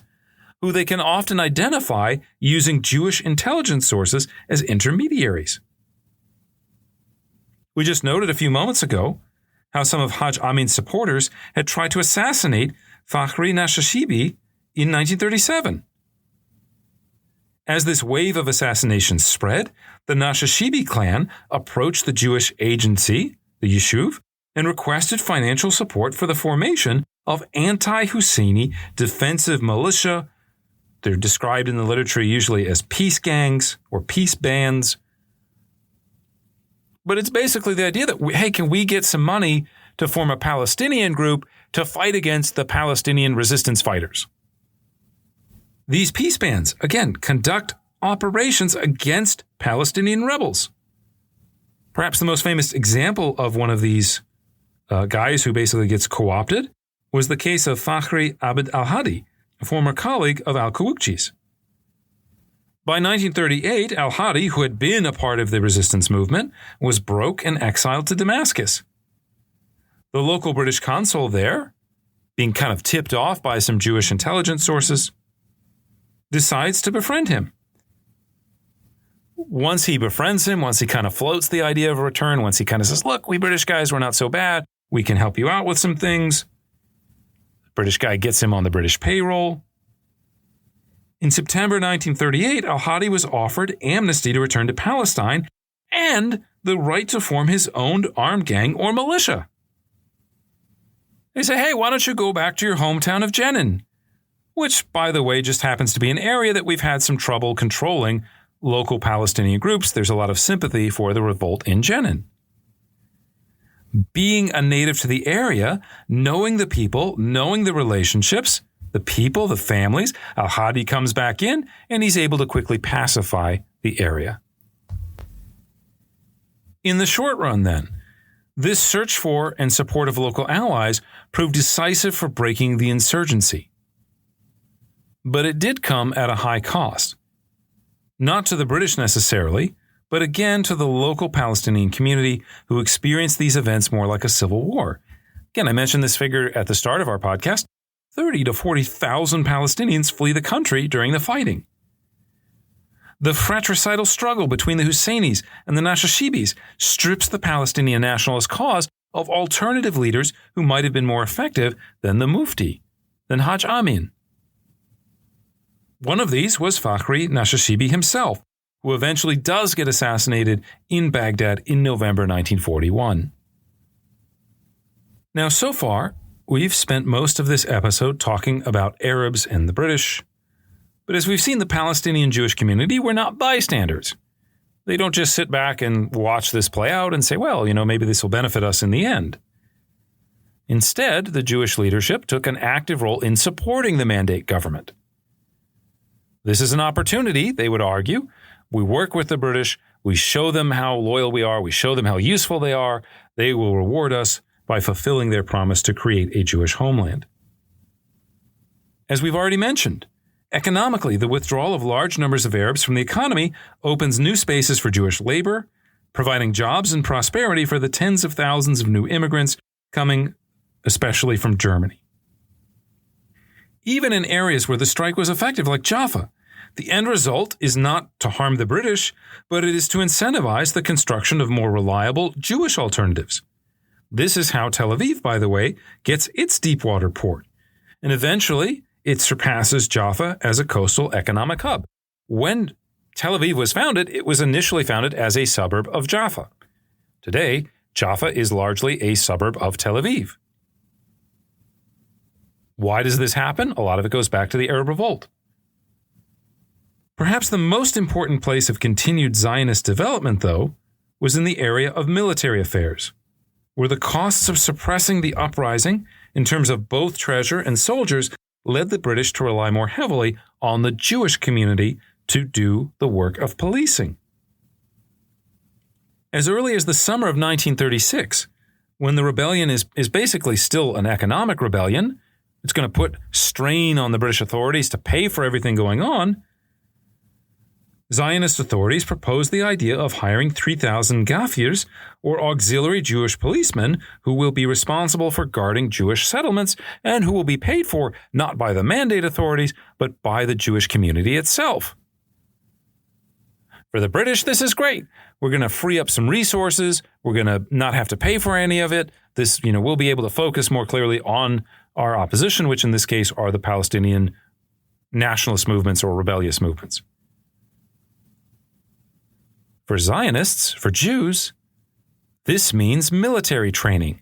who they can often identify using Jewish intelligence sources as intermediaries. We just noted a few moments ago how some of Haj Amin's supporters had tried to assassinate Fakhri Nashashibi in 1937. As this wave of assassinations spread, the Nashashibi clan approached the Jewish agency, the Yishuv, and requested financial support for the formation of anti-Husseini defensive militia. They're described in the literature usually as peace gangs or peace bands. But it's basically the idea that, hey, can we get some money to form a Palestinian group to fight against the Palestinian resistance fighters? These peace bands, again, conduct operations against Palestinian rebels. Perhaps the most famous example of one of these guys who basically gets co-opted was the case of Fakhri Abd al-Hadi, a former colleague of al-Quwuqji's. By 1938, al-Hadi, who had been a part of the resistance movement, was broke and exiled to Damascus. The local British consul there, being kind of tipped off by some Jewish intelligence sources, decides to befriend him. Once he befriends him, once he kind of floats the idea of a return, once he kind of says, look, we British guys, we're not so bad. We can help you out with some things. The British guy gets him on the British payroll. In September 1938, al-Hadi was offered amnesty to return to Palestine and the right to form his own armed gang or militia. They say, hey, why don't you go back to your hometown of Jenin? Which, by the way, just happens to be an area that we've had some trouble controlling local Palestinian groups. There's a lot of sympathy for the revolt in Jenin. Being a native to the area, knowing the people, knowing the relationships, the people, the families, al-Hadi comes back in and he's able to quickly pacify the area. In the short run, then, this search for and support of local allies proved decisive for breaking the insurgency. But it did come at a high cost. Not to the British necessarily, but again to the local Palestinian community who experienced these events more like a civil war. Again, I mentioned this figure at the start of our podcast. 30 to 40,000 Palestinians flee the country during the fighting. The fratricidal struggle between the Husseinis and the Nashashibis strips the Palestinian nationalist cause of alternative leaders who might have been more effective than the Mufti, than Haj Amin. One of these was Fakhri Nashashibi himself, who eventually does get assassinated in Baghdad in November 1941. Now, so far, we've spent most of this episode talking about Arabs and the British, but as we've seen the Palestinian Jewish community, we're not bystanders. They don't just sit back and watch this play out and say, well, maybe this will benefit us in the end. Instead, the Jewish leadership took an active role in supporting the Mandate government. This is an opportunity, they would argue. We work with the British, we show them how loyal we are, we show them how useful they are, they will reward us by fulfilling their promise to create a Jewish homeland. As we've already mentioned, economically, the withdrawal of large numbers of Arabs from the economy opens new spaces for Jewish labor, providing jobs and prosperity for the tens of thousands of new immigrants coming especially from Germany. even in areas where the strike was effective, like Jaffa. The end result is not to harm the British, but it is to incentivize the construction of more reliable Jewish alternatives. This is how Tel Aviv, by the way, gets its deepwater port. And eventually, it surpasses Jaffa as a coastal economic hub. When Tel Aviv was founded, it was initially founded as a suburb of Jaffa. Today, Jaffa is largely a suburb of Tel Aviv. Why does this happen? A lot of it goes back to the Arab Revolt. Perhaps the most important place of continued Zionist development, though, was in the area of military affairs, where the costs of suppressing the uprising in terms of both treasure and soldiers led the British to rely more heavily on the Jewish community to do the work of policing. As early as the summer of 1936, when the rebellion is basically still an economic rebellion, it's going to put strain on the British authorities to pay for everything going on, Zionist authorities proposed the idea of hiring 3,000 Gafirs, or auxiliary Jewish policemen, who will be responsible for guarding Jewish settlements and who will be paid for not by the mandate authorities, but by the Jewish community itself. For the British, this is great. We're going to free up some resources. We're going to not have to pay for any of it. We'll be able to focus more clearly on our opposition, which in this case are the Palestinian nationalist movements or rebellious movements. For Zionists, for Jews, this means military training.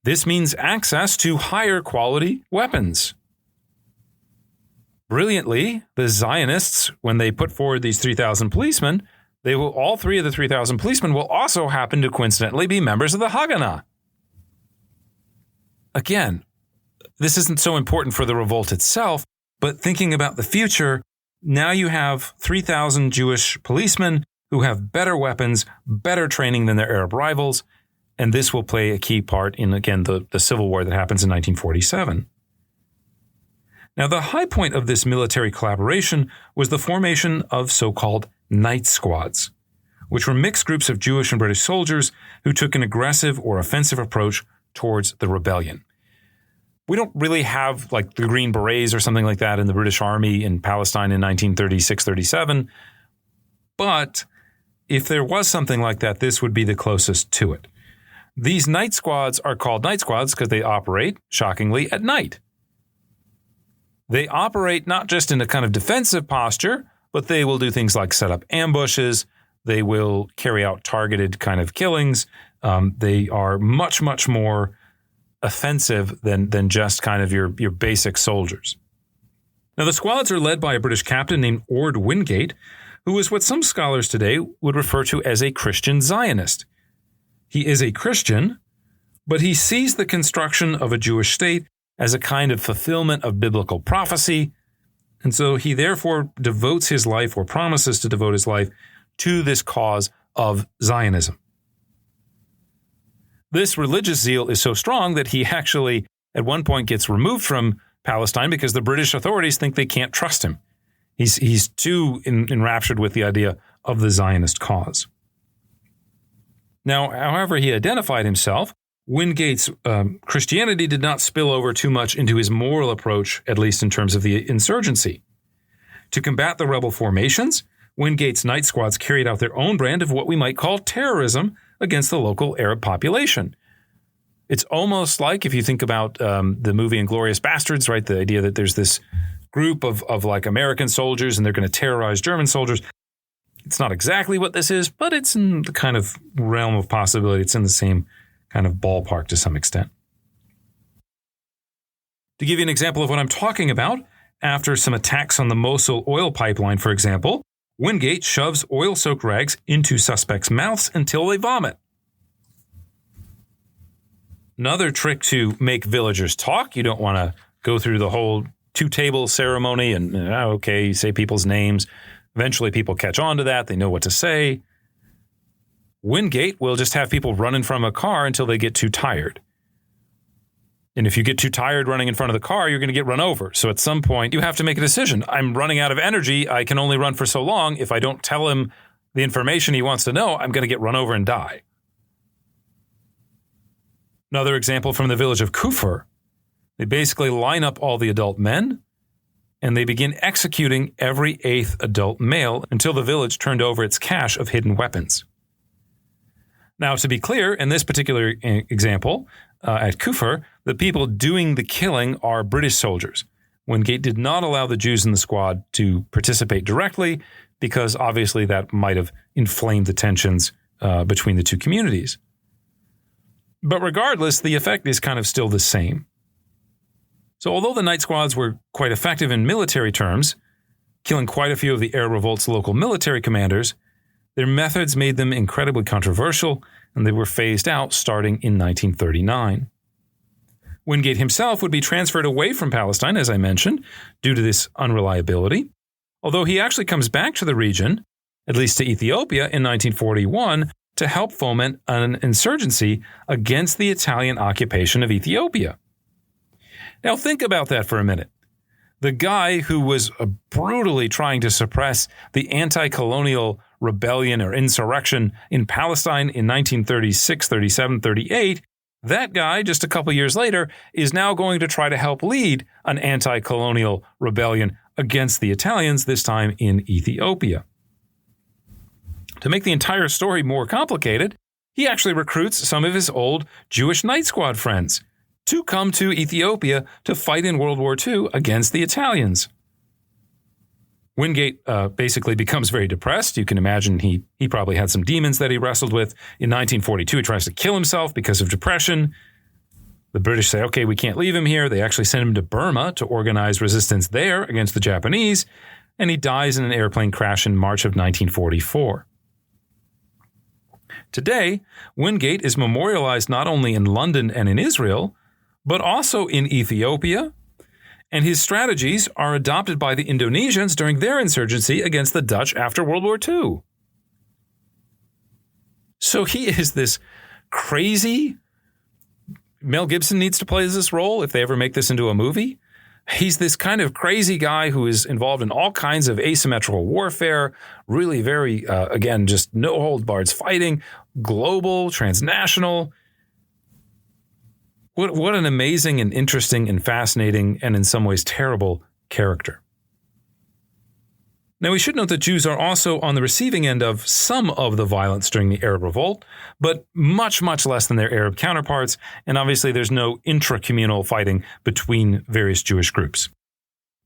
This means access to higher quality weapons. Brilliantly, the Zionists, when they put forward these 3,000 policemen, all three of the 3,000 policemen will also happen to coincidentally be members of the Haganah. Again, this isn't so important for the revolt itself, but thinking about the future, now you have 3,000 Jewish policemen who have better weapons, better training than their Arab rivals, and this will play a key part in, again, the civil war that happens in 1947. Now, the high point of this military collaboration was the formation of so-called night squads, which were mixed groups of Jewish and British soldiers who took an aggressive or offensive approach towards the rebellion. We don't really have like the Green Berets or something like that in the British Army in Palestine in 1936-37, but if there was something like that, this would be the closest to it. These night squads are called night squads because they operate, shockingly, at night. They operate not just in a kind of defensive posture, but they will do things like set up ambushes. They will carry out targeted kind of killings. They are much, much more offensive than just kind of your basic soldiers. Now, the squads are led by a British captain named Ord Wingate, who is what some scholars today would refer to as a Christian Zionist. He is a Christian, but he sees the construction of a Jewish state as a kind of fulfillment of biblical prophecy, and so he therefore devotes his life, or promises to devote his life, to this cause of Zionism. This religious zeal is so strong that he actually, at one point, gets removed from Palestine because the British authorities think they can't trust him. He's too enraptured with the idea of the Zionist cause. Now, however he identified himself, Wingate's Christianity did not spill over too much into his moral approach, at least in terms of the insurgency. To combat the rebel formations, Wingate's night squads carried out their own brand of what we might call terrorism against the local Arab population. It's almost like, if you think about the movie Inglourious Bastards, right, the idea that there's this group of like American soldiers and they're going to terrorize German soldiers. It's not exactly what this is, but it's in the kind of realm of possibility. It's in the same kind of ballpark to some extent. To give you an example of what I'm talking about, after some attacks on the Mosul oil pipeline, for example, Wingate shoves oil-soaked rags into suspects' mouths until they vomit. Another trick to make villagers talk. You don't want to go through the whole two-table ceremony and, you say people's names. Eventually people catch on to that. They know what to say. Wingate will just have people running from a car until they get too tired. And if you get too tired running in front of the car, you're going to get run over. So at some point, you have to make a decision. I'm running out of energy. I can only run for so long. If I don't tell him the information he wants to know, I'm going to get run over and die. Another example from the village of Kufr. They basically line up all the adult men, and they begin executing every 8th adult male until the village turned over its cache of hidden weapons. Now, to be clear, in this particular example, at Kufr, the people doing the killing are British soldiers. Wingate did not allow the Jews in the squad to participate directly because obviously that might have inflamed the tensions between the two communities. But regardless, the effect is kind of still the same. So although the night squads were quite effective in military terms, killing quite a few of the Arab Revolt's local military commanders, their methods made them incredibly controversial, and they were phased out starting in 1939. Wingate himself would be transferred away from Palestine, as I mentioned, due to this unreliability, although he actually comes back to the region, at least to Ethiopia, in 1941 to help foment an insurgency against the Italian occupation of Ethiopia. Now think about that for a minute. The guy who was brutally trying to suppress the anti-colonial rebellion or insurrection in Palestine in 1936, 37, 38, that guy, just a couple years later, is now going to try to help lead an anti-colonial rebellion against the Italians, this time in Ethiopia. To make the entire story more complicated, he actually recruits some of his old Jewish night squad friends to come to Ethiopia to fight in World War II against the Italians. Wingate basically becomes very depressed. You can imagine he probably had some demons that he wrestled with. In 1942, he tries to kill himself because of depression. The British say, okay, we can't leave him here. They actually send him to Burma to organize resistance there against the Japanese, and he dies in an airplane crash in March of 1944. Today, Wingate is memorialized not only in London and in Israel, but also in Ethiopia, and his strategies are adopted by the Indonesians during their insurgency against the Dutch after World War II. So he is this crazy... Mel Gibson needs to play this role if they ever make this into a movie. He's this kind of crazy guy who is involved in all kinds of asymmetrical warfare, really very, again, just no-hold-barred fighting, global, transnational. What an amazing and interesting and fascinating and in some ways terrible character. Now, we should note that Jews are also on the receiving end of some of the violence during the Arab Revolt, but much, much less than their Arab counterparts, and obviously there's no intra-communal fighting between various Jewish groups.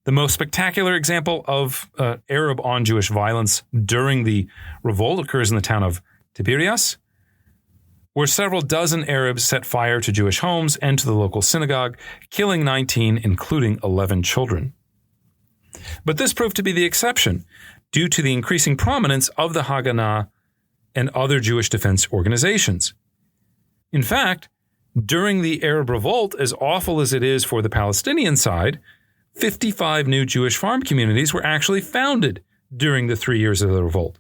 The most spectacular example of Arab on Jewish violence during the revolt occurs in the town of Tiberias, where several dozen Arabs set fire to Jewish homes and to the local synagogue, killing 19, including 11 children. But this proved to be the exception due to the increasing prominence of the Haganah and other Jewish defense organizations. In fact, during the Arab Revolt, as awful as it is for the Palestinian side, 55 new Jewish farm communities were actually founded during the 3 years of the revolt.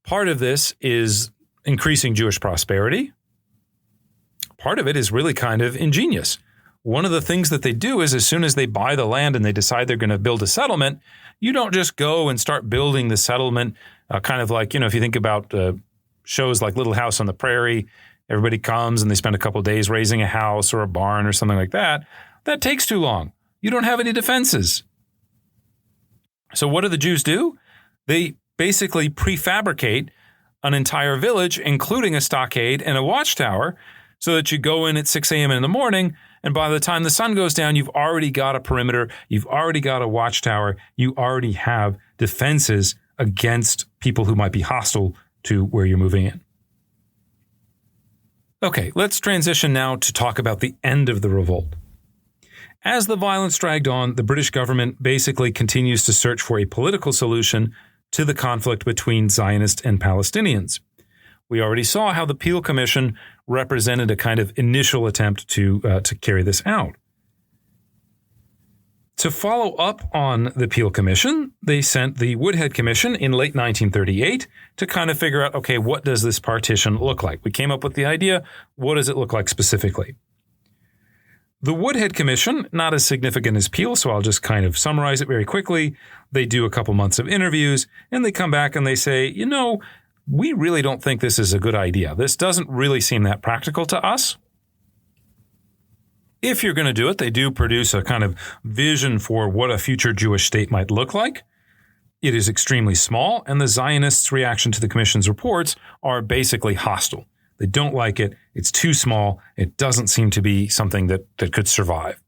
Part of this is increasing Jewish prosperity. Part of it is really kind of ingenious. One of the things that they do is as soon as they buy the land and they decide they're going to build a settlement, you don't just go and start building the settlement kind of like, if you think about shows like Little House on the Prairie, everybody comes and they spend a couple of days raising a house or a barn or something like that. That takes too long. You don't have any defenses. So what do the Jews do? They basically prefabricate an entire village, including a stockade and a watchtower, so that you go in at 6 a.m. in the morning, and by the time the sun goes down, you've already got a perimeter, you've already got a watchtower, you already have defenses against people who might be hostile to where you're moving in. Okay, let's transition now to talk about the end of the revolt. As the violence dragged on, the British government basically continues to search for a political solution to the conflict between Zionists and Palestinians. We already saw how the Peel Commission represented a kind of initial attempt to carry this out. To follow up on the Peel Commission, they sent the Woodhead Commission in late 1938 to kind of figure out, okay, what does this partition look like? We came up with the idea, what does it look like specifically? The Woodhead Commission, not as significant as Peel, so I'll just kind of summarize it very quickly. They do a couple months of interviews, and they come back and they say, we really don't think this is a good idea. This doesn't really seem that practical to us. If you're going to do it, they do produce a kind of vision for what a future Jewish state might look like. It is extremely small, and the Zionists' reaction to the Commission's reports are basically hostile. They don't like it. It's too small. It doesn't seem to be something that could survive.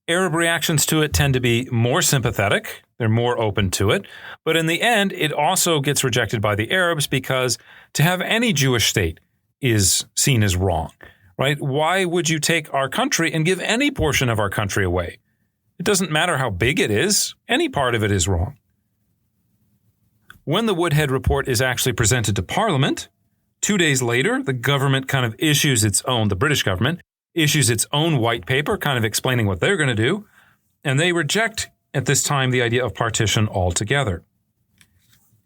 Arab reactions to it tend to be more sympathetic. They're more open to it. But in the end, it also gets rejected by the Arabs because to have any Jewish state is seen as wrong, right? Why would you take our country and give any portion of our country away? It doesn't matter how big it is. Any part of it is wrong. When the Woodhead Report is actually presented to Parliament, 2 days later, the government kind of issues its own, the British government, issues its own white paper, kind of explaining what they're going to do, and they reject at this time the idea of partition altogether.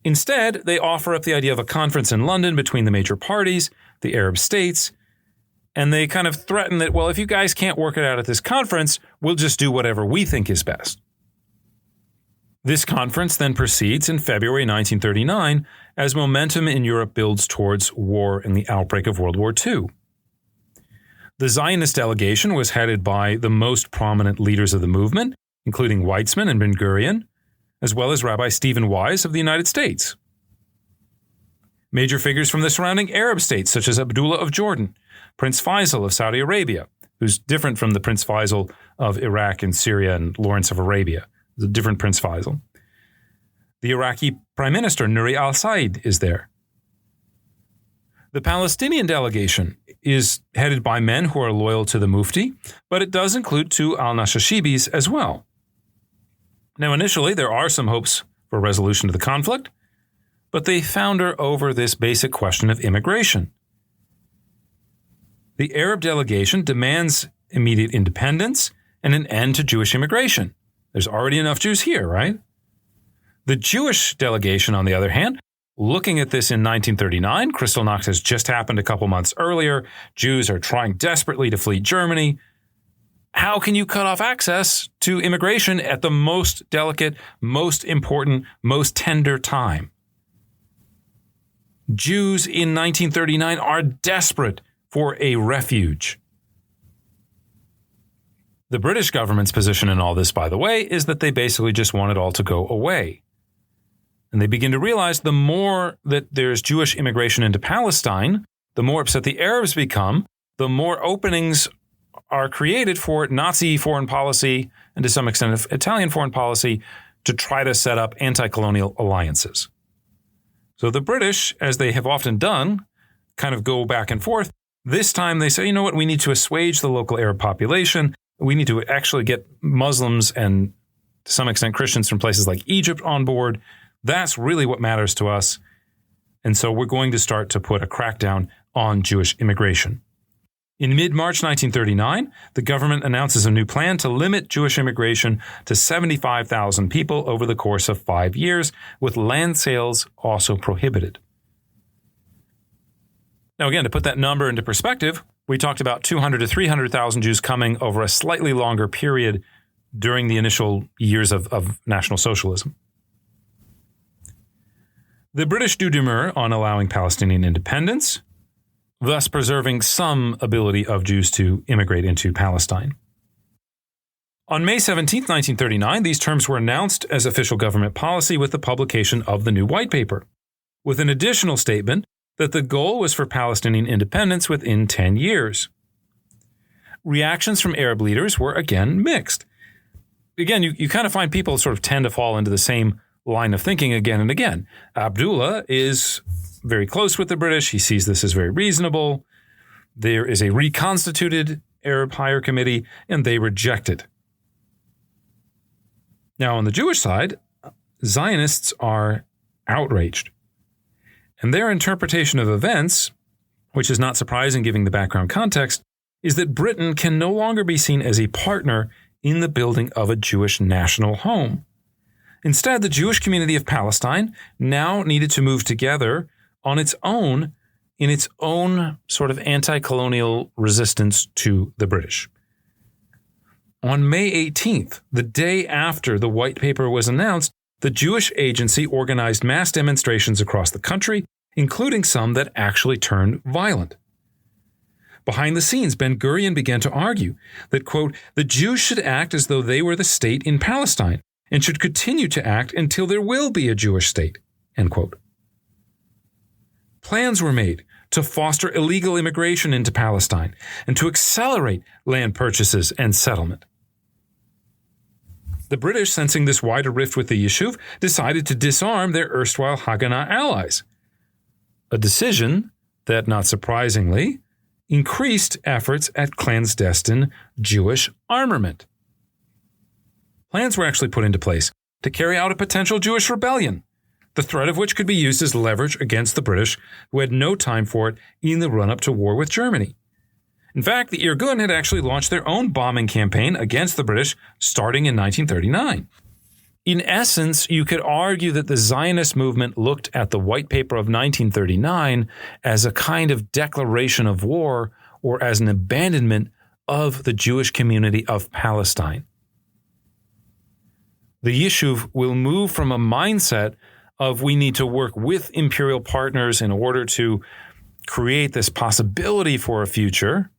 Instead, they offer up the idea of a conference in London between the major parties, the Arab states, and they kind of threaten that, well, if you guys can't work it out at this conference, we'll just do whatever we think is best. This conference then proceeds in February 1939 as momentum in Europe builds towards war and the outbreak of World War II. The Zionist delegation was headed by the most prominent leaders of the movement, including Weizmann and Ben-Gurion, as well as Rabbi Stephen Wise of the United States. Major figures from the surrounding Arab states, such as Abdullah of Jordan, Prince Faisal of Saudi Arabia, who's different from the Prince Faisal of Iraq and Syria and Lawrence of Arabia. It's a different Prince Faisal. The Iraqi Prime Minister Nuri al-Said is there. The Palestinian delegation is headed by men who are loyal to the Mufti, but it does include two al-Nashashibis as well. Now, initially, there are some hopes for resolution to the conflict, but they founder over this basic question of immigration. The Arab delegation demands immediate independence and an end to Jewish immigration. There's already enough Jews here, right? The Jewish delegation, on the other hand, looking at this in 1939, Kristallnacht has just happened a couple months earlier. Jews are trying desperately to flee Germany. How can you cut off access to immigration at the most delicate, most important, most tender time? Jews in 1939 are desperate for a refuge. The British government's position in all this, by the way, is that they basically just want it all to go away. And they begin to realize the more that there's Jewish immigration into Palestine, the more upset the Arabs become, the more openings are created for Nazi foreign policy and to some extent Italian foreign policy to try to set up anti-colonial alliances. So the British, as they have often done, kind of go back and forth. This time they say, you know what, we need to assuage the local Arab population. We need to actually get Muslims and to some extent Christians from places like Egypt on board. That's really what matters to us. And so we're going to start to put a crackdown on Jewish immigration. In mid-March 1939, the government announces a new plan to limit Jewish immigration to 75,000 people over the course of 5 years, with land sales also prohibited. Now again, to put that number into perspective, we talked about 200 to 300,000 Jews coming over a slightly longer period during the initial years of National Socialism. The British do demur on allowing Palestinian independence, thus preserving some ability of Jews to immigrate into Palestine. On May 17, 1939, these terms were announced as official government policy with the publication of the new white paper, with an additional statement that the goal was for Palestinian independence within 10 years. Reactions from Arab leaders were again mixed. Again, you kind of find people sort of tend to fall into the same line of thinking again and again. Abdullah is very close with the British. He sees this as very reasonable. There is a reconstituted Arab Higher Committee, and they reject it. Now, on the Jewish side, Zionists are outraged. And their interpretation of events, which is not surprising given the background context, is that Britain can no longer be seen as a partner in the building of a Jewish national home. Instead, the Jewish community of Palestine now needed to move together on its own in its own sort of anti-colonial resistance to the British. On May 18th, the day after the white paper was announced, the Jewish Agency organized mass demonstrations across the country, including some that actually turned violent. Behind the scenes, Ben-Gurion began to argue that, quote, the Jews should act as though they were the state in Palestine and should continue to act until there will be a Jewish state, end quote. Plans were made to foster illegal immigration into Palestine and to accelerate land purchases and settlement. The British, sensing this wider rift with the Yishuv, decided to disarm their erstwhile Haganah allies, a decision that, not surprisingly, increased efforts at clandestine Jewish armament. Plans were actually put into place to carry out a potential Jewish rebellion, the threat of which could be used as leverage against the British, who had no time for it in the run-up to war with Germany. In fact, the Irgun had actually launched their own bombing campaign against the British starting in 1939. In essence, you could argue that the Zionist movement looked at the White Paper of 1939 as a kind of declaration of war or as an abandonment of the Jewish community of Palestine. The Yishuv will move from a mindset of we need to work with imperial partners in order to create this possibility for a future,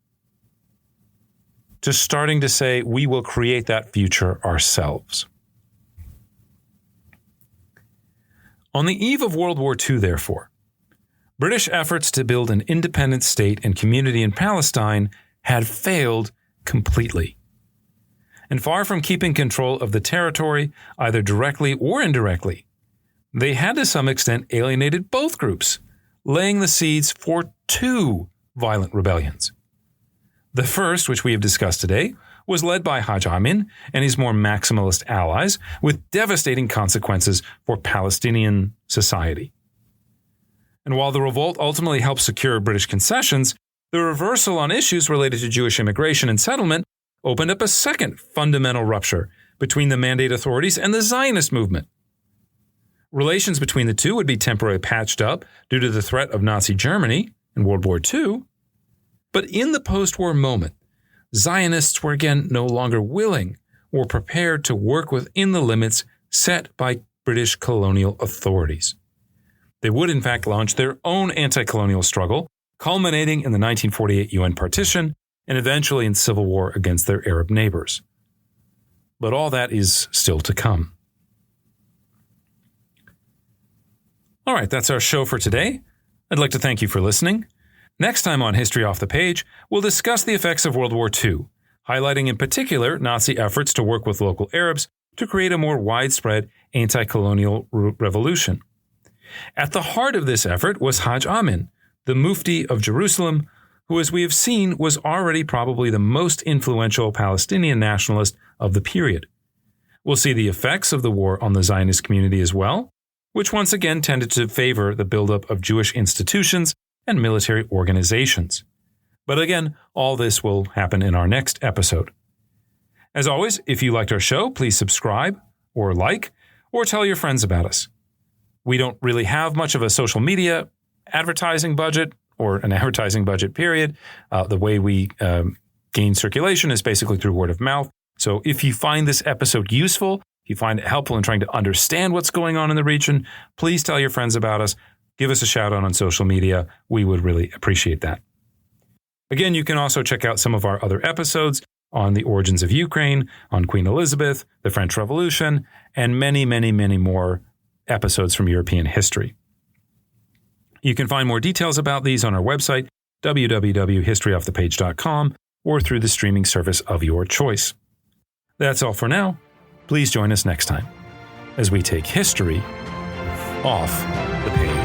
to starting to say we will create that future ourselves. On the eve of World War II, therefore, British efforts to build an independent state and community in Palestine had failed completely. And far from keeping control of the territory, either directly or indirectly, they had to some extent alienated both groups, laying the seeds for two violent rebellions. The first, which we have discussed today, was led by Haj Amin and his more maximalist allies, with devastating consequences for Palestinian society. And while the revolt ultimately helped secure British concessions, the reversal on issues related to Jewish immigration and settlement opened up a second fundamental rupture between the Mandate authorities and the Zionist movement. Relations between the two would be temporarily patched up due to the threat of Nazi Germany in World War II. But in the post-war moment, Zionists were again no longer willing or prepared to work within the limits set by British colonial authorities. They would, in fact, launch their own anti-colonial struggle, culminating in the 1948 UN partition and eventually in civil war against their Arab neighbors. But all that is still to come. All right, that's our show for today. I'd like to thank you for listening. Next time on History Off the Page, we'll discuss the effects of World War II, highlighting in particular Nazi efforts to work with local Arabs to create a more widespread anti-colonial revolution. At the heart of this effort was Haj Amin, the Mufti of Jerusalem, who, as we have seen, was already probably the most influential Palestinian nationalist of the period. We'll see the effects of the war on the Zionist community as well, which once again tended to favor the buildup of Jewish institutions and military organizations. But again, all this will happen in our next episode. As always, if you liked our show, please subscribe or like or tell your friends about us. We don't really have much of a social media advertising budget or an advertising budget period. The way we gain circulation is basically through word of mouth. So if you find this episode useful, if you find it helpful in trying to understand what's going on in the region, please tell your friends about us. Give us a shout out on social media. We would really appreciate that. Again, you can also check out some of our other episodes on the origins of Ukraine, on Queen Elizabeth, the French Revolution, and many, many, many more episodes from European history. You can find more details about these on our website, www.historyoffthepage.com, or through the streaming service of your choice. That's all for now. Please join us next time as we take history off the page.